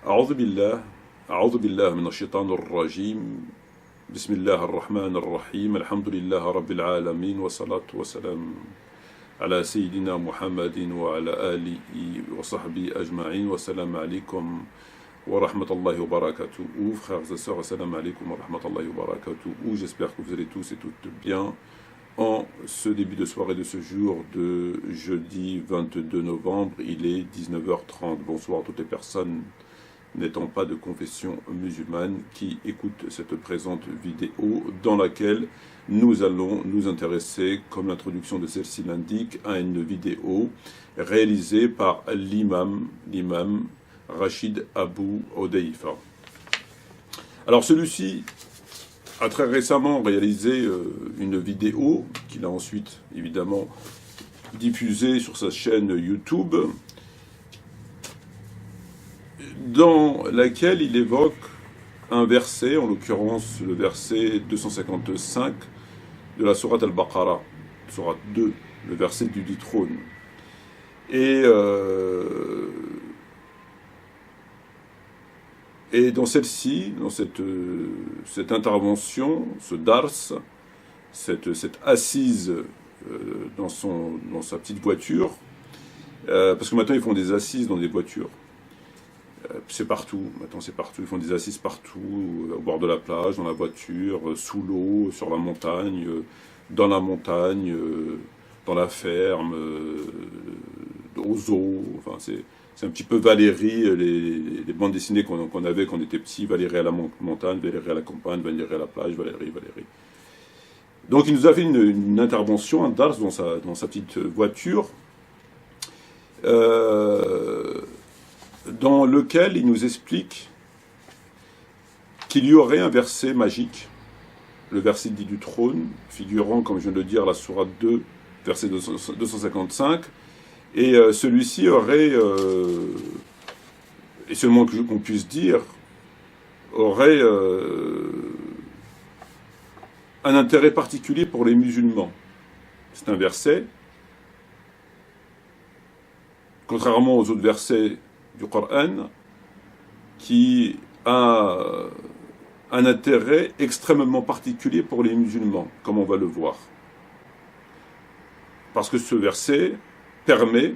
أعوذ بالله أعوذ بالله من الشيطان الرجيم بسم الله الرحمن الرحيم الحمد لله رب العالمين والصلاة والسلام على سيدنا محمد وعلى آله وصحبه أجمعين والسلام عليكم ورحمة الله وبركاته. Frères et sœurs, assalamu alaikum wa rahmatullahi wa barakatuh. J'espère que vous allez tous et toutes bien en ce début de soirée de ce jour de jeudi 22 novembre. Il est 19h30. Bonsoir à toutes les personnes n'étant pas de confession musulmane qui écoutent cette présente vidéo dans laquelle nous allons nous intéresser, comme l'introduction de celle-ci l'indique, à une vidéo réalisée par l'imam Rachid Abou Hudayfa. Alors celui-ci a très récemment réalisé une vidéo qu'il a ensuite évidemment diffusée sur sa chaîne YouTube, dans laquelle il évoque un verset, en l'occurrence le verset 255 de la sourate Al-Baqarah, sourate 2, le verset du dit trône. Et dans celle-ci, dans cette intervention, ce dars, cette assise dans sa petite voiture, parce que maintenant ils font des assises dans des voitures. C'est partout, maintenant c'est partout, ils font des assises partout, au bord de la plage, dans la voiture, sous l'eau, sur la montagne, dans la ferme, aux zoo, enfin c'est un petit peu Valérie, les bandes dessinées qu'on avait quand on était petit, Valérie à la montagne, Valérie à la campagne, Valérie à la plage, Valérie. Donc il nous a fait une intervention, un dars dans sa petite voiture, dans lequel il nous explique qu'il y aurait un verset magique, le verset dit du trône, figurant, comme je viens de le dire, la sourate 2, verset 255, et celui-ci aurait, et seulement qu'on puisse dire, aurait un intérêt particulier pour les musulmans. C'est un verset, contrairement aux autres versets du Coran, qui a un intérêt extrêmement particulier pour les musulmans, comme on va le voir. Parce que ce verset permet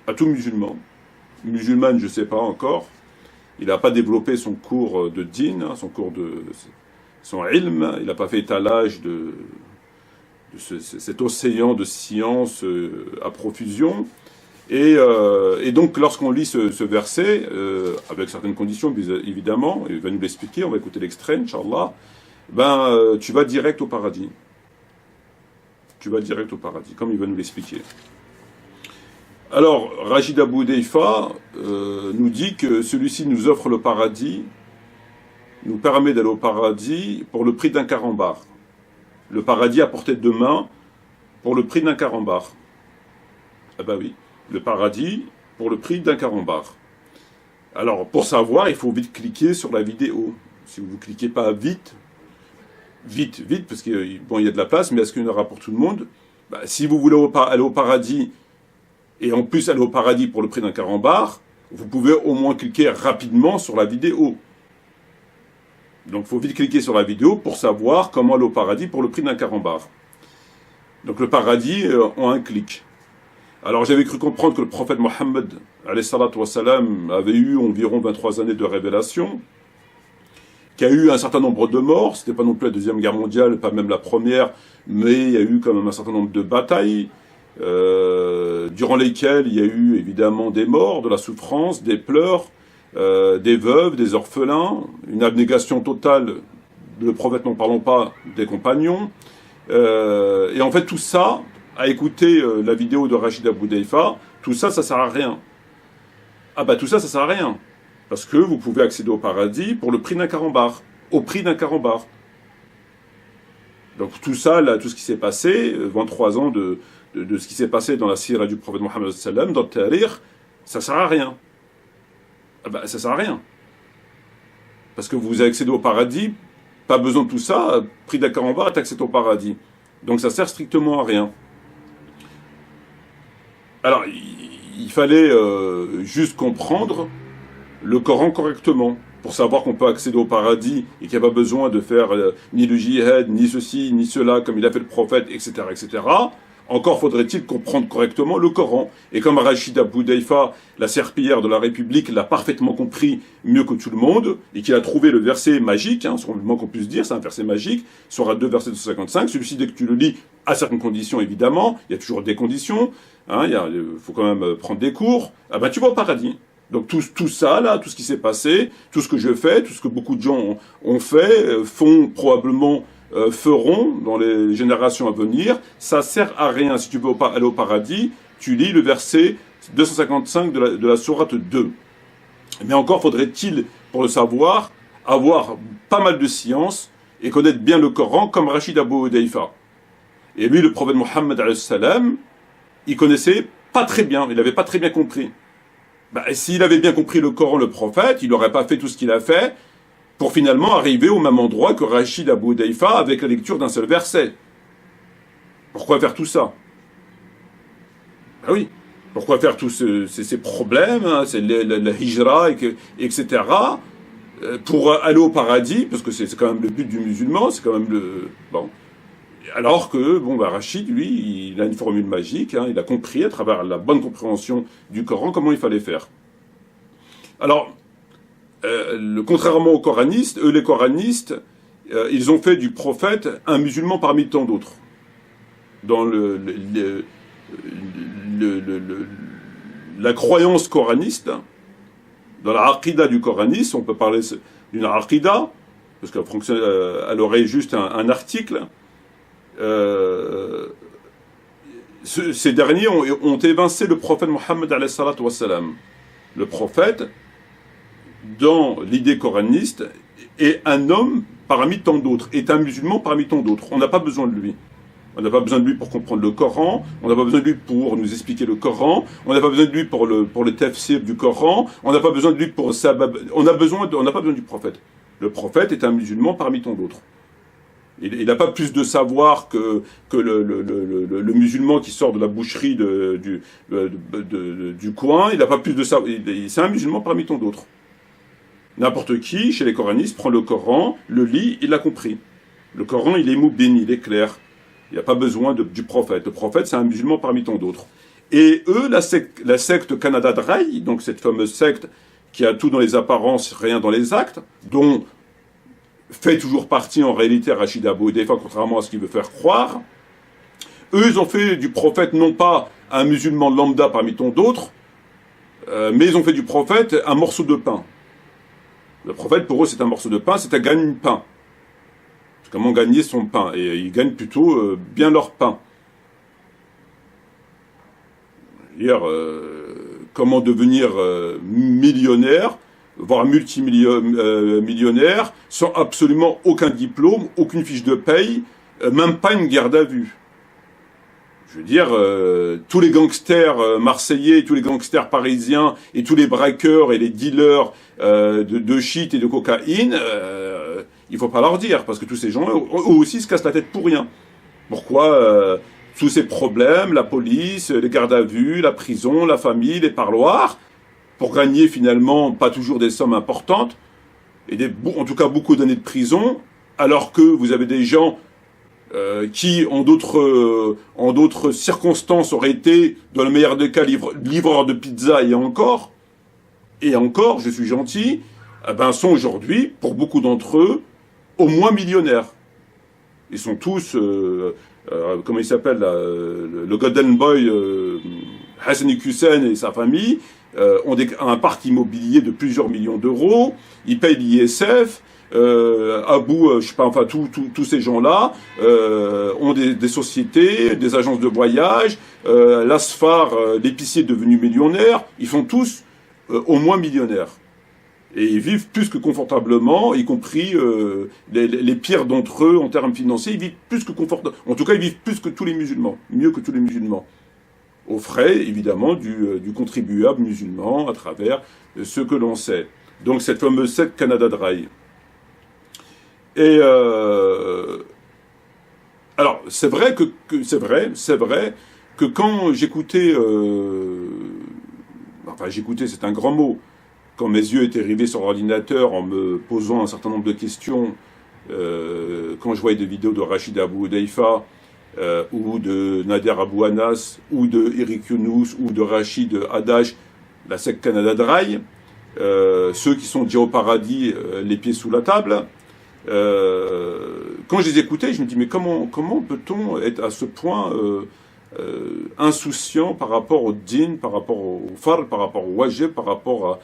à tout musulmane je ne sais pas encore, il n'a pas développé son cours de din, son ilm, il n'a pas fait étalage de cet océan de science à profusion, et donc lorsqu'on lit ce verset, avec certaines conditions évidemment, il va nous l'expliquer, on va écouter l'extrait, Inch'Allah, tu vas direct au paradis. Tu vas direct au paradis, comme il va nous l'expliquer. Alors, Rachid Abou Hudayfa nous dit que celui-ci nous offre le paradis, nous permet d'aller au paradis pour le prix d'un carambar. Le paradis à portée de main pour le prix d'un carambar. Ah bah oui, le paradis pour le prix d'un carambar. Alors, pour savoir, il faut vite cliquer sur la vidéo. Si vous ne cliquez pas vite, parce qu'il bon, y a de la place, mais est-ce qu'il y en aura pour tout le monde? Si vous voulez aller au paradis, et en plus aller au paradis pour le prix d'un carambar, vous pouvez au moins cliquer rapidement sur la vidéo. Donc il faut vite cliquer sur la vidéo pour savoir comment aller au paradis pour le prix d'un carambar. Donc le paradis en un clic. Alors j'avais cru comprendre que le prophète Mohammed avait eu environ 23 années de révélation, qu'il y a eu un certain nombre de morts, c'était pas non plus la Deuxième Guerre mondiale, pas même la première, mais il y a eu quand même un certain nombre de batailles, durant lesquelles il y a eu évidemment des morts, de la souffrance, des pleurs, des veuves, des orphelins, une abnégation totale, le prophète n'en parlons pas, des compagnons, et en fait tout ça, à écouter la vidéo de Rachid Abou Hudayfa, tout ça, ça sert à rien. Ah bah tout ça, ça sert à rien. Parce que vous pouvez accéder au paradis pour le prix d'un carambar. Au prix d'un carambar. Donc tout ça, là, tout ce qui s'est passé, 23 ans de ce qui s'est passé dans la sira du prophète Mohammed sallam, dans le Tariq, ça sert à rien. Ah bah ça sert à rien. Parce que vous accédez au paradis, pas besoin de tout ça, prix d'un carambar, tu accèdes au paradis. Donc ça sert strictement à rien. Alors, il il fallait juste comprendre le Coran correctement, pour savoir qu'on peut accéder au paradis et qu'il n'y a pas besoin de faire ni le jihad, ni ceci, ni cela, comme il a fait le prophète, etc., etc. Encore faudrait-il comprendre correctement le Coran. Et comme Rachid Abou Daifa, la serpillière de la République, l'a parfaitement compris mieux que tout le monde, et qu'il a trouvé le verset magique, c'est le moins qu'on puisse dire, c'est un verset magique, Sourate 2, verset 255, celui-ci, dès que tu le lis, à certaines conditions, évidemment, il y a toujours des conditions, il faut quand même prendre des cours, tu vas au paradis. Donc tout ça, là, tout ce qui s'est passé, tout ce que je fais, tout ce que beaucoup de gens ont fait, font probablement, feront dans les générations à venir, ça sert à rien. Si tu veux aller au paradis, tu lis le verset 255 de la sourate 2. Mais encore faudrait-il, pour le savoir, avoir pas mal de science et connaître bien le Coran comme Rachid Abou Daifa. Et lui, le prophète Mohammed alayhi salam, il connaissait pas très bien, il n'avait pas très bien compris. S'il avait bien compris le Coran, le prophète, il n'aurait pas fait tout ce qu'il a fait pour finalement arriver au même endroit que Rachid Abou Daifa avec la lecture d'un seul verset. Pourquoi faire tout ça? Oui. Pourquoi faire tous ces problèmes, c'est la hijra, etc., pour aller au paradis, parce que c'est quand même le but du musulman, c'est quand même le... Bon. Alors que, Rachid, lui, il a une formule magique, il a compris à travers la bonne compréhension du Coran comment il fallait faire. Alors, contrairement aux coranistes, les coranistes, ils ont fait du prophète un musulman parmi tant d'autres. Dans la croyance coraniste, dans la aqida du coraniste, on peut parler d'une aqida, parce qu'elle aurait juste un article. Ces derniers ont évincé le prophète Mohammed alayhi salatu wassalam. Le prophète, dans l'idée coraniste, est un homme parmi tant d'autres, est un musulman parmi tant d'autres. On n'a pas besoin de lui. On n'a pas besoin de lui pour comprendre le Coran, on n'a pas besoin de lui pour nous expliquer le Coran, on n'a pas besoin de lui pour le tafsir du Coran, on n'a pas besoin de lui pour sabab. On n'a pas besoin du prophète. Le prophète est un musulman parmi tant d'autres. Il n'a pas plus de savoir que le musulman qui sort de la boucherie du coin. Il n'a pas plus de savoir. C'est un musulman parmi tant d'autres. N'importe qui, chez les coranistes, prend le Coran, le lit, il l'a compris. Le Coran, il est moubin, il est clair. Il n'y a pas besoin du prophète. Le prophète, c'est un musulman parmi tant d'autres. Et eux, la secte Canada Dry, donc cette fameuse secte qui a tout dans les apparences, rien dans les actes, dont fait toujours partie en réalité Rachid Abou Daifa, contrairement à ce qu'il veut faire croire. Eux, ils ont fait du prophète non pas un musulman lambda parmi tant d'autres, mais ils ont fait du prophète un morceau de pain. Le prophète, pour eux, c'est un morceau de pain, c'est un gagne-pain. Comment gagner son pain? Et ils gagnent plutôt bien leur pain. Hier, comment devenir millionnaire, voire multimillionnaire, sans absolument aucun diplôme, aucune fiche de paye, même pas une garde à vue. Je veux dire, tous les gangsters marseillais, tous les gangsters parisiens, et tous les braqueurs et les dealers de shit et de cocaïne, il faut pas leur dire, parce que tous ces gens, eux aussi, se cassent la tête pour rien. Pourquoi tous ces problèmes, la police, les gardes à vue, la prison, la famille, les parloirs, pour gagner finalement pas toujours des sommes importantes, et en tout cas beaucoup d'années de prison, alors que vous avez des gens qui, en d'autres circonstances, auraient été, dans le meilleur des cas, livreurs de pizza, et encore, je suis gentil, sont aujourd'hui, pour beaucoup d'entre eux, au moins millionnaires. Ils sont tous, comment il s'appelle, le Golden Boy, Hassan Hussein et sa famille, ont un parc immobilier de plusieurs millions d'euros, ils payent l'ISF, Abou, je sais pas, enfin tous ces gens-là ont des sociétés, des agences de voyage, l'Asfar, l'épicier est devenu millionnaire, ils sont tous au moins millionnaires. Et ils vivent plus que confortablement, y compris les pires d'entre eux en termes financiers, ils vivent plus que confortablement. En tout cas, ils vivent plus que tous les musulmans, mieux que tous les musulmans. Aux frais, évidemment, du contribuable musulman à travers ce que l'on sait. Donc cette fameuse secte Canada Dry. Et alors, c'est vrai que quand j'écoutais enfin j'écoutais, c'est un grand mot, quand mes yeux étaient rivés sur l'ordinateur en me posant un certain nombre de questions, quand je voyais des vidéos de Rachid Abou Hudayfa, ou de Nader Abou Anas, ou de Eric Younous, ou de Rachid Hadash, la secte Canada Dry, ceux qui sont déjà au paradis, les pieds sous la table, quand je les écoutais, je me dis, mais comment peut-on être à ce point insouciant par rapport au din, par rapport au fard, par rapport au wajib, par rapport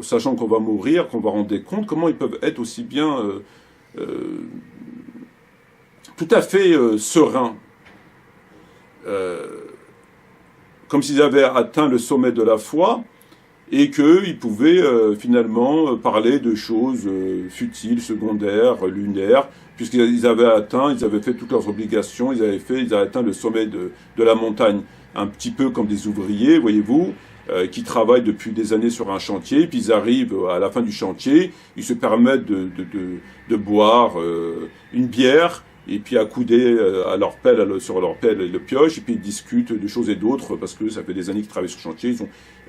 sachant qu'on va mourir, qu'on va rendre des comptes, comment ils peuvent être aussi bien tout à fait sereins, comme s'ils avaient atteint le sommet de la foi, et qu'ils pouvaient finalement parler de choses futiles, secondaires, lunaires, puisqu'ils avaient atteint, ils avaient fait toutes leurs obligations, ils avaient atteint le sommet de la montagne, un petit peu comme des ouvriers, voyez-vous, qui travaillent depuis des années sur un chantier, puis ils arrivent à la fin du chantier, ils se permettent de boire une bière, et puis accoudés à leur pelle, sur leur pelle et le pioche, et puis ils discutent de choses et d'autres, parce que ça fait des années qu'ils travaillent sur le chantier.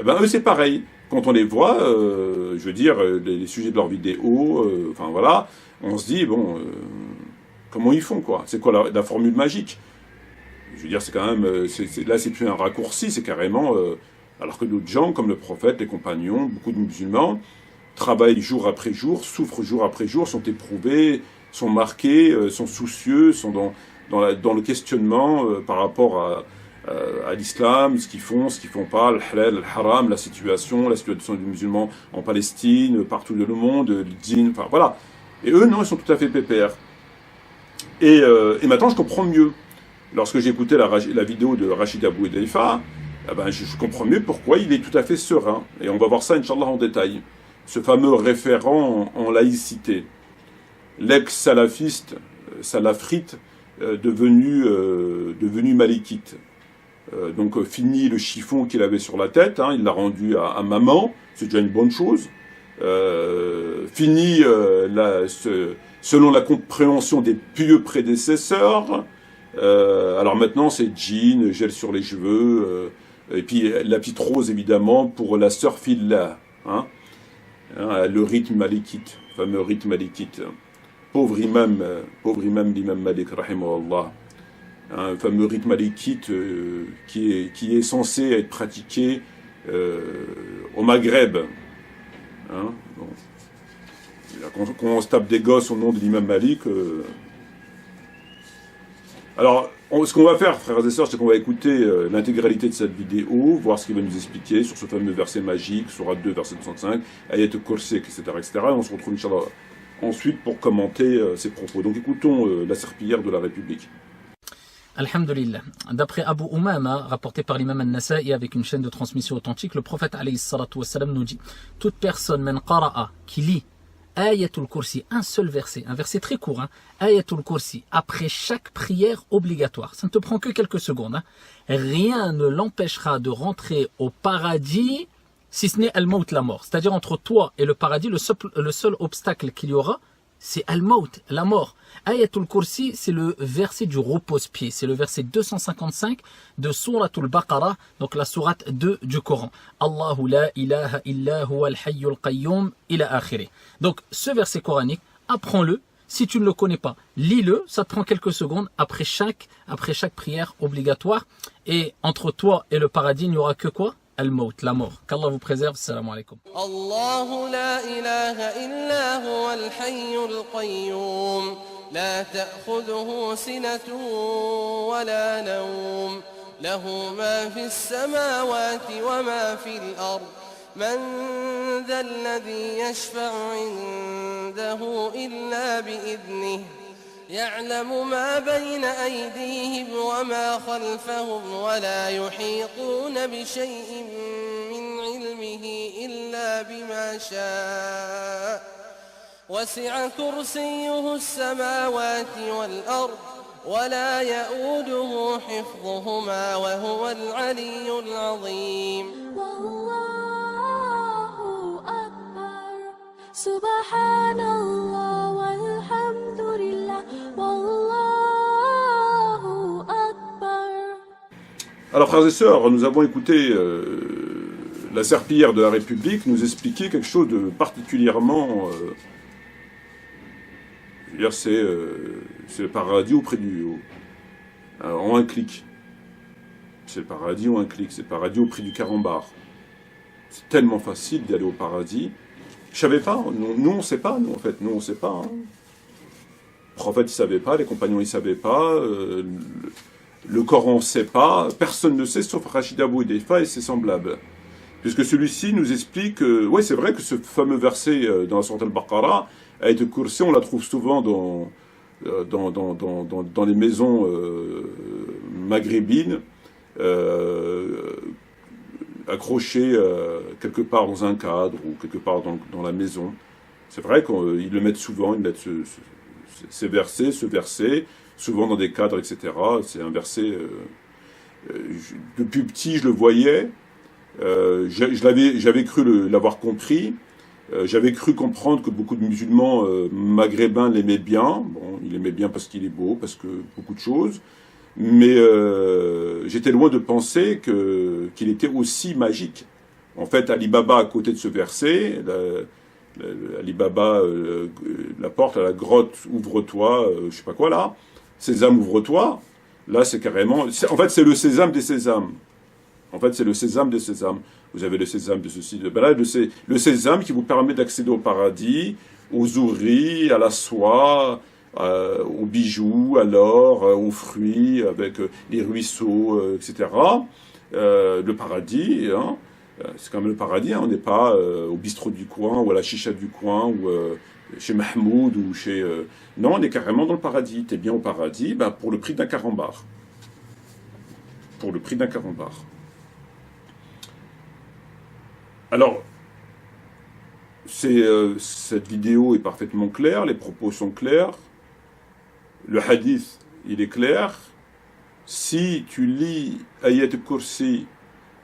Eh ben, eux, c'est pareil. Quand on les voit, je veux dire, les sujets de leurs vidéos, enfin voilà, on se dit, bon, comment ils font, quoi? C'est quoi la formule magique? Je veux dire, c'est quand même, là, c'est plus un raccourci, c'est carrément, alors que d'autres gens, comme le prophète, les compagnons, beaucoup de musulmans, travaillent jour après jour, souffrent jour après jour, sont éprouvés, sont marqués, sont soucieux, sont dans le questionnement par rapport à l'islam, ce qu'ils font pas, le halal, le haram, la situation des musulmans en Palestine, partout dans le monde, le djinn, enfin voilà. Et eux, non, ils sont tout à fait pépères. Et maintenant, je comprends mieux. Lorsque j'écoutais la vidéo de Rachid Abou Hudayfa, eh ben, je comprends mieux pourquoi il est tout à fait serein. Et on va voir ça, Inch'Allah, en détail. Ce fameux référent en laïcité. L'ex-salafiste, salafrite, devenu malikite. Donc fini le chiffon qu'il avait sur la tête, hein, il l'a rendu à maman, c'est déjà une bonne chose. Fini, selon la compréhension des pieux prédécesseurs. Alors maintenant c'est jean, gel sur les cheveux, et puis la petite rose évidemment pour la sœur Fillah, hein, le rythme malikite, le fameux rythme malikite. Pauvre imam l'imam Malik, rahimahullah. Un fameux rythme malikite qui est censé être pratiqué au Maghreb. Hein, bon. Quand on se tape des gosses au nom de l'imam Malik... Alors, ce qu'on va faire, frères et sœurs, c'est qu'on va écouter l'intégralité de cette vidéo, voir ce qu'il va nous expliquer sur ce fameux verset magique, Sourate 2, verset 65, Ayat al-Kursi, etc., etc. Et on se retrouve, Inch'Allah, ensuite pour commenter ses propos. Donc écoutons la serpillière de la République. Alhamdulillah. D'après Abu Umama, rapporté par l'imam al-Nasa'i avec une chaîne de transmission authentique, le prophète alayhi salatu wassalam nous dit: toute personne, man qara'a, qui lit Ayatul Kursi, un seul verset, un verset très court, hein, Ayatul Kursi, après chaque prière obligatoire, ça ne te prend que quelques secondes, hein, rien ne l'empêchera de rentrer au paradis, si ce n'est al-maut, la mort. C'est-à-dire entre toi et le paradis, le seul obstacle qu'il y aura, c'est al-maut, la mort. Ayatul Kursi, c'est le verset du repose-pied. C'est le verset 255 de Suratul Baqarah, donc la sourate 2 du Coran. Allahu la ilaha illa huwa al-hayyul qayyum ila akhirih. Donc ce verset coranique, apprends-le. Si tu ne le connais pas, lis-le. Ça te prend quelques secondes après chaque prière obligatoire. Et entre toi et le paradis, il n'y aura que quoi? Al-Maut, la mort. Qu'Allah vous préserve. Salam alaikum. Allahu la ilaha illa huwa al-hayyul qayyum. لا تأخذه سنة ولا نوم له ما في السماوات وما في الأرض من ذا الذي يشفع عنده إلا بإذنه يعلم ما بين أيديهم وما خلفهم ولا يحيطون بشيء من علمه إلا بما شاء وسع كرسيه السماوات والأرض ولا يؤوده حفظهما وهو العلي العظيم والله أكبر سبحان الله والحمد لله والله أكبر. Alors frères et sœurs, nous avons écouté la serpillière de la République nous expliquait quelque chose de particulièrement... je veux dire, c'est le paradis auprès en un clic. C'est le paradis en un clic, c'est le paradis au prix du carambar. C'est tellement facile d'aller au paradis. Je savais pas, nous on sait pas, nous en fait, nous on sait pas. Hein. Le prophète il savait pas, les compagnons ils savaient pas, le Coran ne sait pas, personne ne sait sauf Rachid Abou Hudayfa et ses semblables. Puisque celui-ci nous explique, ouais c'est vrai que ce fameux verset dans la sourate Al-Baqarah, Ayat al-Kursi, on la trouve souvent dans les maisons maghrébines, accrochées quelque part dans un cadre ou quelque part dans la maison. C'est vrai qu'ils le mettent souvent, ils mettent ce verset, souvent dans des cadres, etc. C'est un verset, depuis petit je le voyais, j'avais cru l'avoir compris. J'avais cru comprendre que beaucoup de musulmans maghrébins l'aimaient bien. Bon, il l'aimait bien parce qu'il est beau, parce que beaucoup de choses. Mais j'étais loin de penser qu'il était aussi magique. En fait, Ali Baba, à côté de ce verset, Ali Baba, la porte à la grotte, ouvre-toi, je sais pas quoi là. Sésame, ouvre-toi. Là, c'est carrément... En fait, c'est le sésame des sésames. En fait, c'est le sésame des sésames. Vous avez le sésame de ceci, de là, le sésame qui vous permet d'accéder au paradis, aux ouris, à la soie, aux bijoux, à l'or, aux fruits, avec les ruisseaux, etc. Le paradis, hein, c'est quand même le paradis, hein, on n'est pas au bistrot du coin, ou à la chicha du coin, ou chez Mahmoud, ou chez... non, on est carrément dans le paradis. T'es bien au paradis, ben, pour le prix d'un carambar. Pour le prix d'un carambar. Alors, cette vidéo est parfaitement claire, les propos sont clairs, le hadith, il est clair. Si tu lis Ayat al-Kursi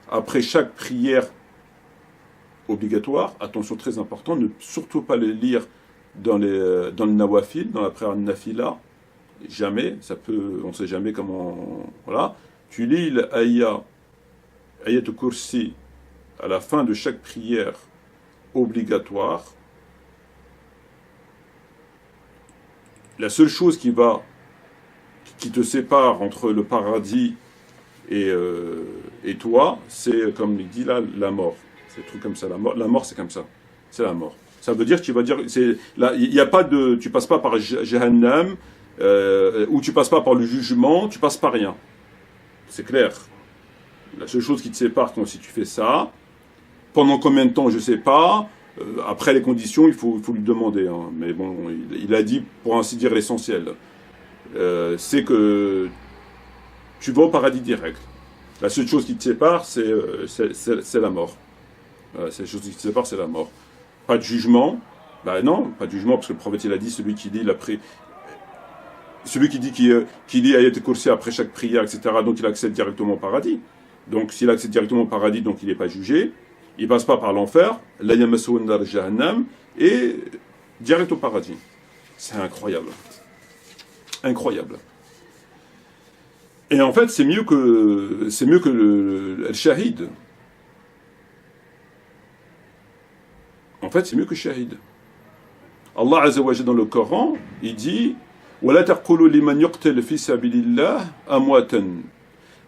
après chaque prière obligatoire, attention très important, ne surtout pas le lire dans le nawafil, dans la prière nafila, jamais, on ne sait jamais comment, voilà. Tu lis l'Ayat al-Kursi à la fin de chaque prière obligatoire. La seule chose qui te sépare entre le paradis et toi, c'est, comme il dit là, la mort. C'est un truc comme ça, la mort c'est comme ça. C'est la mort. Ça veut dire que tu vas dire, il n'y a pas de, tu passes pas par Jahannam, ou tu passes pas par le jugement, tu passes par rien. C'est clair. La seule chose qui te sépare, si tu fais ça, pendant combien de temps, je ne sais pas. Après les conditions, il faut lui demander. Hein. Mais bon, il a dit, pour ainsi dire, l'essentiel. C'est que tu vas au paradis direct. La seule chose qui te sépare, c'est la mort. La seule chose qui te sépare, c'est la mort. Pas de jugement. Ben non, pas de jugement, parce que le prophète, il a dit, celui qui dit qu'il lit Ayat al-Kursi après chaque prière, etc., donc il accède directement au paradis. Donc s'il accède directement au paradis, donc il n'est pas jugé. Il passe pas par l'enfer, la yamassu nar jahannam, et direct au paradis. C'est incroyable. Incroyable. Et en fait, c'est mieux que le shahid. En fait, c'est mieux que le shahid. Allah Azza wa Jalla dans le Coran, il dit وَلَا تَقُولُوا لِمَنْ يُقْتَلْ فِي سَبِيلِ اللَّهِ أَمْوَاتًا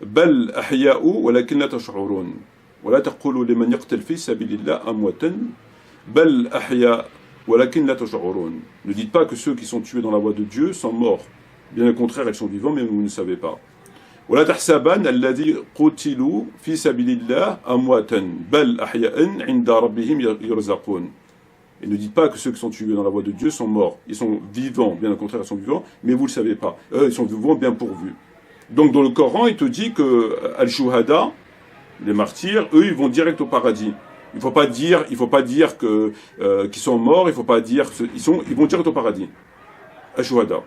بَلْ أَحْيَاءٌ وَلَكِنْ لَا تَشْعُرُونَ ولا تقولوا لمن يقتل في سبيل الله أمواتا بل أحياء ولكن لا تشعرون. Ne dites pas que ceux qui sont tués dans la voie de Dieu sont morts. Bien au contraire, ils sont vivants, mais vous ne savez pas. ولا تحسبن الذي قتلوا في سبيل الله أمواتا بل أحياء عند ربهم يرزقون. Et ne dites pas que ceux qui sont tués dans la voie de Dieu sont morts. Ils sont vivants, bien au contraire, ils sont vivants, mais vous ne le savez pas. Eux, ils sont vivants, bien pourvus. Donc dans le Coran, il te dit que Al-Shuhada, les martyrs, eux, ils vont direct au paradis. Il faut pas dire que qu'ils sont morts. Il faut pas dire ils vont direct au paradis. Ashuhada.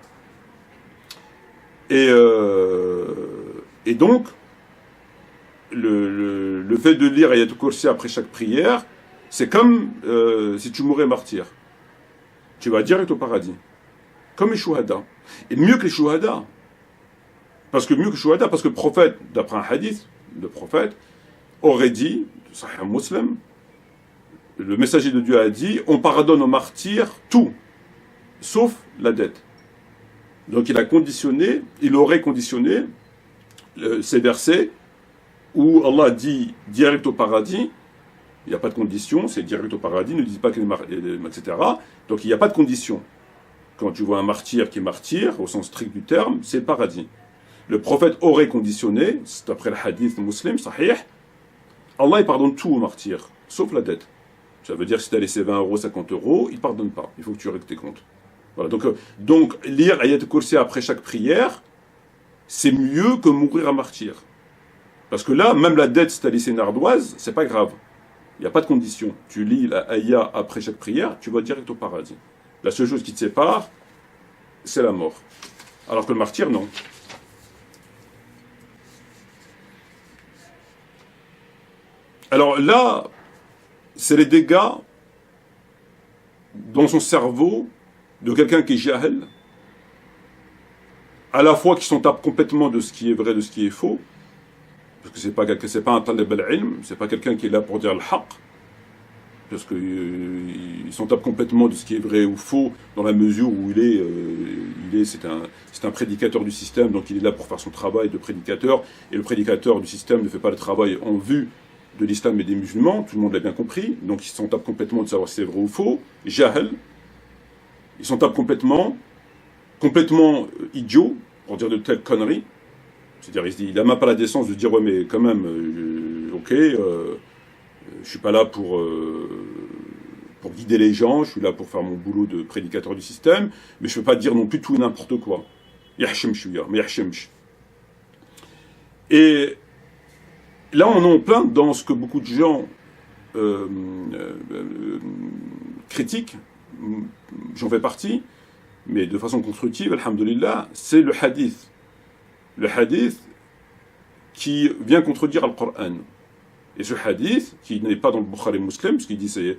Et donc le fait de lire Ayat al-Kursi après chaque prière, c'est comme si tu mourais martyr. Tu vas direct au paradis. Comme les shuhada. Et mieux que les shuhada. Parce que le prophète, d'après un hadith, le prophète aurait dit, Sahih Muslim, le messager de Dieu a dit, on pardonne aux martyrs tout, sauf la dette. Donc il aurait conditionné ces versets où Allah dit direct au paradis, il n'y a pas de condition, c'est direct au paradis, ne dis pas que etc. Donc il n'y a pas de condition. Quand tu vois un martyr qui est martyr, au sens strict du terme, c'est le paradis. Le prophète aurait conditionné, c'est après le hadith muslim, sahih, Allah il pardonne tout aux martyrs, sauf la dette. Ça veut dire que si tu as laissé 20 euros, 50 euros, il ne pardonne pas. Il faut que tu règles tes comptes. Voilà, donc lire Ayat al-Kursi après chaque prière, c'est mieux que mourir à martyr. Parce que là, même la dette, si tu as laissé une ardoise, c'est pas grave. Il n'y a pas de condition. Tu lis la Ayat après chaque prière, tu vas direct au paradis. La seule chose qui te sépare, c'est la mort. Alors que le martyr, non. Alors là, c'est les dégâts dans son cerveau de quelqu'un qui est jahel, à la fois qui s'en tape complètement de ce qui est vrai, de ce qui est faux, parce que c'est pas un talib al-ilm, c'est pas quelqu'un qui est là pour dire le haqq, parce qu'il s'en tape complètement de ce qui est vrai ou faux, dans la mesure où c'est un prédicateur du système, donc il est là pour faire son travail de prédicateur, et le prédicateur du système ne fait pas le travail en vue de l'islam et des musulmans, tout le monde l'a bien compris, donc il s'en tape complètement de savoir si c'est vrai ou faux, jahel, il s'en tape complètement idiot, pour dire de telles conneries, c'est-à-dire il n'a même pas la décence de dire ouais mais quand même, je suis pas là pour guider les gens, je suis là pour faire mon boulot de prédicateur du système, mais je ne peux pas dire non plus tout et n'importe quoi. Et là, on est en plein dans ce que beaucoup de gens critiquent, j'en fais partie, mais de façon constructive, alhamdoulilah, c'est le hadith. Le hadith qui vient contredire le Coran. Et ce hadith, qui n'est pas dans le Bukhari Muslim, parce qu'il dit c'est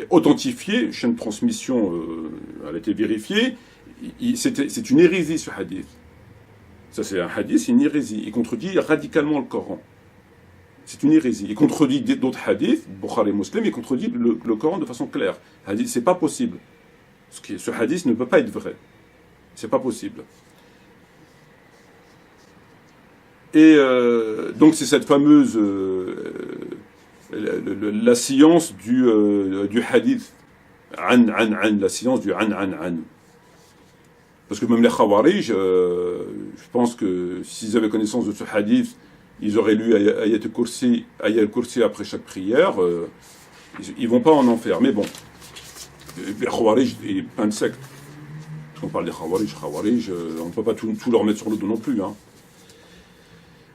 authentifié, chaîne de transmission, elle a été vérifiée, c'est une hérésie ce hadith. Ça c'est un hadith, c'est une hérésie. Il contredit radicalement le Coran. C'est une hérésie. Il contredit d'autres hadiths, Bukhari Muslim, il contredit le Coran de façon claire. C'est pas possible. Ce hadith ne peut pas être vrai. C'est pas possible. Et donc c'est cette fameuse la science du hadith, la science du an. Parce que même les Khawarij, je pense que s'ils avaient connaissance de ce hadith, ils auraient lu Ayat al-Kursi après chaque prière, ils vont pas en enfer. Mais bon, les Khawarij et plein de sectes. Parce qu'on parle des Khawarij, on ne peut pas tout leur mettre sur le dos non plus. Hein.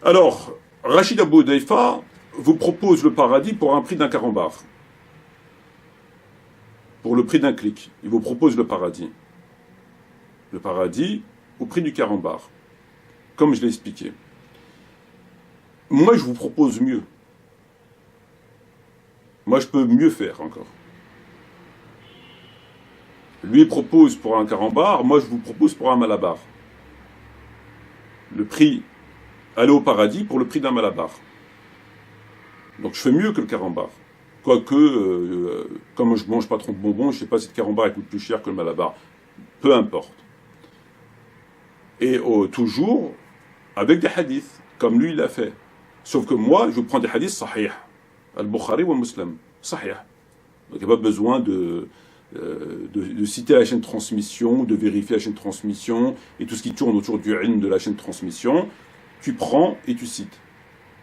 Alors, Rachid Abou Hudayfa vous propose le paradis pour un prix d'un carambar. Pour le prix d'un clic. Il vous propose le paradis. Le paradis au prix du carambar. Comme je l'ai expliqué. Moi, je vous propose mieux. Moi, je peux mieux faire encore. Lui propose pour un carambar, moi, je vous propose pour un malabar. Le prix, aller au paradis pour le prix d'un malabar. Donc, je fais mieux que le carambar. Quoique, comme je mange pas trop de bonbons, je ne sais pas si le carambar coûte plus cher que le malabar. Peu importe. Et toujours avec des hadiths, comme lui, il l'a fait. Sauf que moi, je prends des hadiths sahih. Al-Bukhari ou Muslim. Sahih. Donc il n'y a pas besoin de citer la chaîne de transmission, de vérifier la chaîne de transmission, et tout ce qui tourne autour du ilm de la chaîne de transmission. Tu prends et tu cites.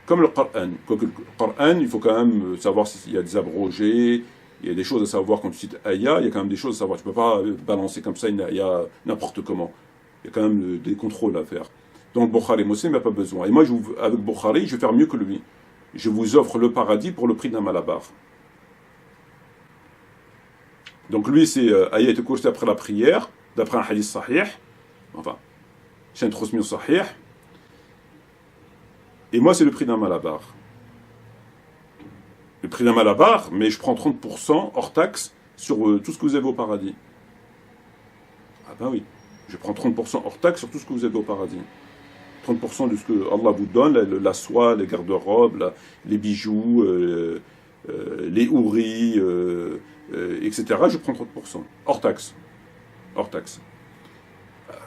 Comme le Coran. Quoique le Coran, il faut quand même savoir s'il y a des abrogés, il y a des choses à savoir quand tu cites Aya, il y a quand même des choses à savoir. Tu ne peux pas balancer comme ça une Aya n'importe comment. Il y a quand même des contrôles à faire. Donc Bukhari Muslim, il n'y a pas besoin. Et moi, avec Bukhari, je vais faire mieux que lui. Je vous offre le paradis pour le prix d'un malabar. Donc lui, c'est Ayat al-Kursi après la prière, d'après un hadith sahih, enfin, chaîne de transmission sahih. Et moi, c'est le prix d'un malabar. Le prix d'un malabar, mais je prends 30% hors taxe sur tout ce que vous avez au paradis. Ah ben oui, je prends 30% hors taxe sur tout ce que vous avez au paradis. 30% de ce que Allah vous donne, la soie, les garde-robes, les bijoux, les houris, etc., je prends 30%, hors taxe. Hors taxe.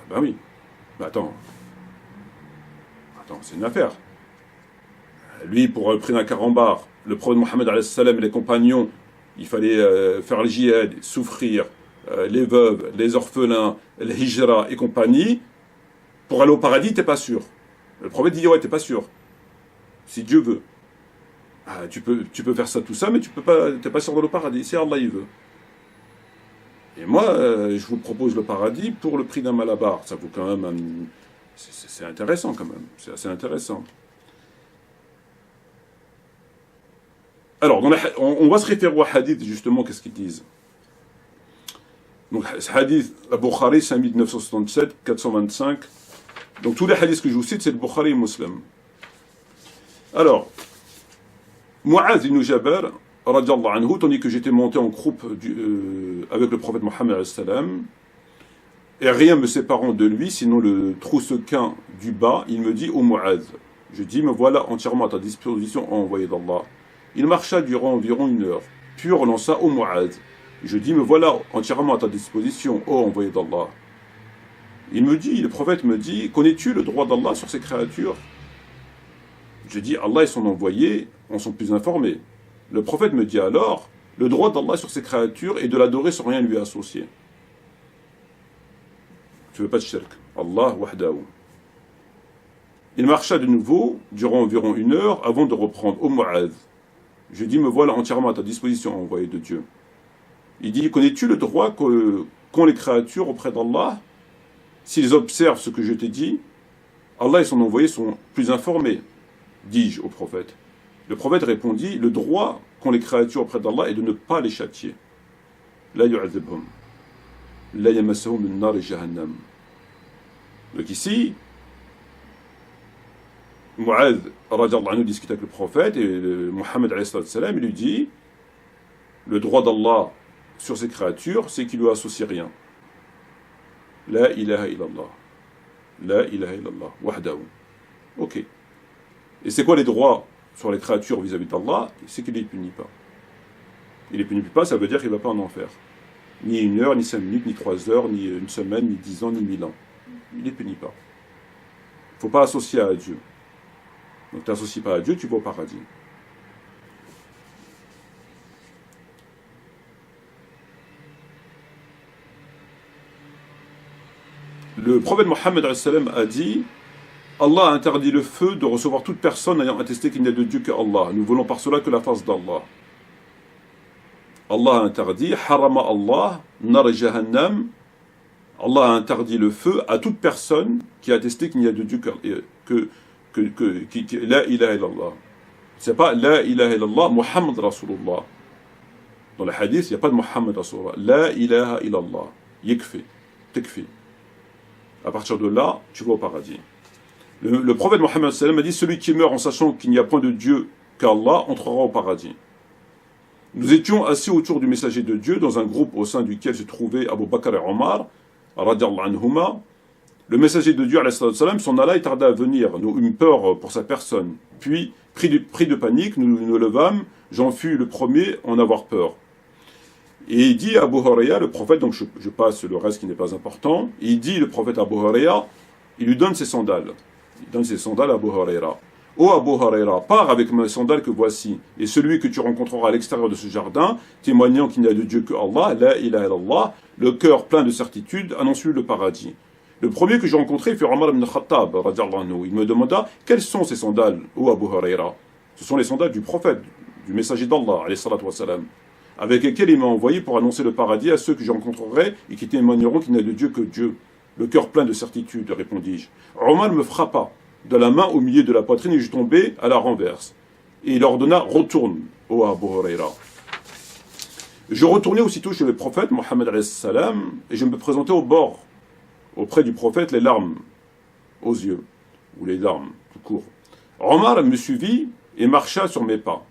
Ben oui. Ben attends, c'est une affaire. Lui, pour le prix d'un carambar, le prophète Mohammed alayhi salam et les compagnons, il fallait faire le djihad, souffrir, les veuves, les orphelins, les hijra et compagnie. Pour aller au paradis, t'es pas sûr. Le prophète dit, ouais, t'es pas sûr. Si Dieu veut. Ah, tu peux faire ça, tout ça, mais t'es pas sûr dans le paradis, si Allah il veut. Et moi, je vous propose le paradis pour le prix d'un malabar. Ça vaut quand même c'est intéressant quand même. C'est assez intéressant. Alors, on va se référer au hadith, justement, qu'est-ce qu'ils disent. Donc, ce hadith, le Bukhari, 5967, 425. Donc, tous les hadiths que je vous cite, c'est le Bukhari et Muslim. Alors, Mu'adh ibn Jabal, radiallahu anhu, tandis que j'étais monté en groupe avec le prophète Mohammed alayhi salam, et rien me séparant de lui, sinon le troussequin du bas, il me dit, ô Mu'adh, je dis, me voilà entièrement à ta disposition, envoyé d'Allah. Il marcha durant environ 1 heure, puis relança, ô Mu'adh, je dis, me voilà entièrement à ta disposition, ô envoyé d'Allah. Le prophète me dit, connais-tu le droit d'Allah sur ses créatures? Je dis, Allah et son envoyé en sont plus informés. Le prophète me dit alors, le droit d'Allah sur ses créatures est de l'adorer sans rien lui associer. Tu veux pas de shirk. Allah wahdahu. Il marcha de nouveau durant environ 1 heure avant de reprendre. Ô Mu'adh, je dis, me voilà entièrement à ta disposition, envoyé de Dieu. Il dit, connais-tu le droit qu'ont les créatures auprès d'Allah s'ils observent ce que je t'ai dit? Allah et son envoyé sont plus informés, dis-je au prophète. Le prophète répondit, le droit qu'ont les créatures auprès d'Allah est de ne pas les châtier. La yu'adhibhum, la yamassahum min nar jahannam. Donc ici, Mu'adh radiallahu anhu discute avec le prophète et Mohammed alayhi salam, il lui dit, le droit d'Allah sur ses créatures, c'est qu'il lui associe rien. La ilaha illallah. La ilaha illallah. Wahdahu. Ok. Et c'est quoi les droits sur les créatures vis-à-vis d'Allah? C'est qu'il ne les punit pas. Il ne les punit pas, ça veut dire qu'il ne va pas en enfer. Ni 1 heure, ni 5 minutes, ni 3 heures, ni 1 semaine, ni 10 ans, ni 1000 ans. Il ne les punit pas. Il ne faut pas associer à Dieu. Donc tu n'associes pas à Dieu, tu vas au paradis. Le prophète Mohammed a dit, Allah a interdit le feu de recevoir toute personne ayant attesté qu'il n'y a de Dieu que Allah. Nous voulons par cela que la face d'Allah. Allah a interdit, harama Allah, nar jahannam. Allah a interdit le feu à toute personne qui a attesté qu'il n'y a de Dieu que la ilaha illallah. C'est pas la ilaha illallah, Muhammad Rasulullah. Dans le hadith, il n'y a pas de Muhammad Rasulullah. La ilaha illallah. Yekfi. Tekfi. À partir de là, tu vas au paradis. Le prophète Mohammed a dit, celui qui meurt en sachant qu'il n'y a point de Dieu qu'Allah entrera au paradis. Nous étions assis autour du messager de Dieu dans un groupe au sein duquel se trouvaient Abu Bakr et Omar, radiallahu anhuma. Le messager de Dieu, alayhi salam, s'en alla et tarda à venir. Nous eûmes peur pour sa personne. Puis, pris de panique, nous nous levâmes. J'en fus le premier à en avoir peur. Et il dit à Abu Huraira, le prophète, donc je passe le reste qui n'est pas important, il dit, le prophète Abu Huraira, il lui donne ses sandales. Il donne ses sandales à Abu Huraira. Ô Abu Huraira, pars avec mes sandales que voici, et celui que tu rencontreras à l'extérieur de ce jardin, témoignant qu'il n'y a de Dieu que Allah, la ilaha illallah, le cœur plein de certitude, annonce-lui le paradis. Le premier que j'ai rencontré fut Omar ibn Khattab, radiallahu anhu. Il me demanda, quelles sont ces sandales, ô Abu Huraira? Ce sont les sandales du prophète, du messager d'Allah, alayhi salatu wassalam, avec lesquels il m'a envoyé pour annoncer le paradis à ceux que je rencontrerai et qui témoigneront qu'il n'y a de Dieu que Dieu. Le cœur plein de certitude, répondis-je. Omar me frappa de la main au milieu de la poitrine et je tombai à la renverse. Et il ordonna, retourne, ô Abu Huraira. Je retournai aussitôt chez le prophète, Mohammed alayhi salam, et je me présentai au bord, auprès du prophète, les larmes aux yeux, ou les larmes, tout court. Omar me suivit et marcha sur mes pas.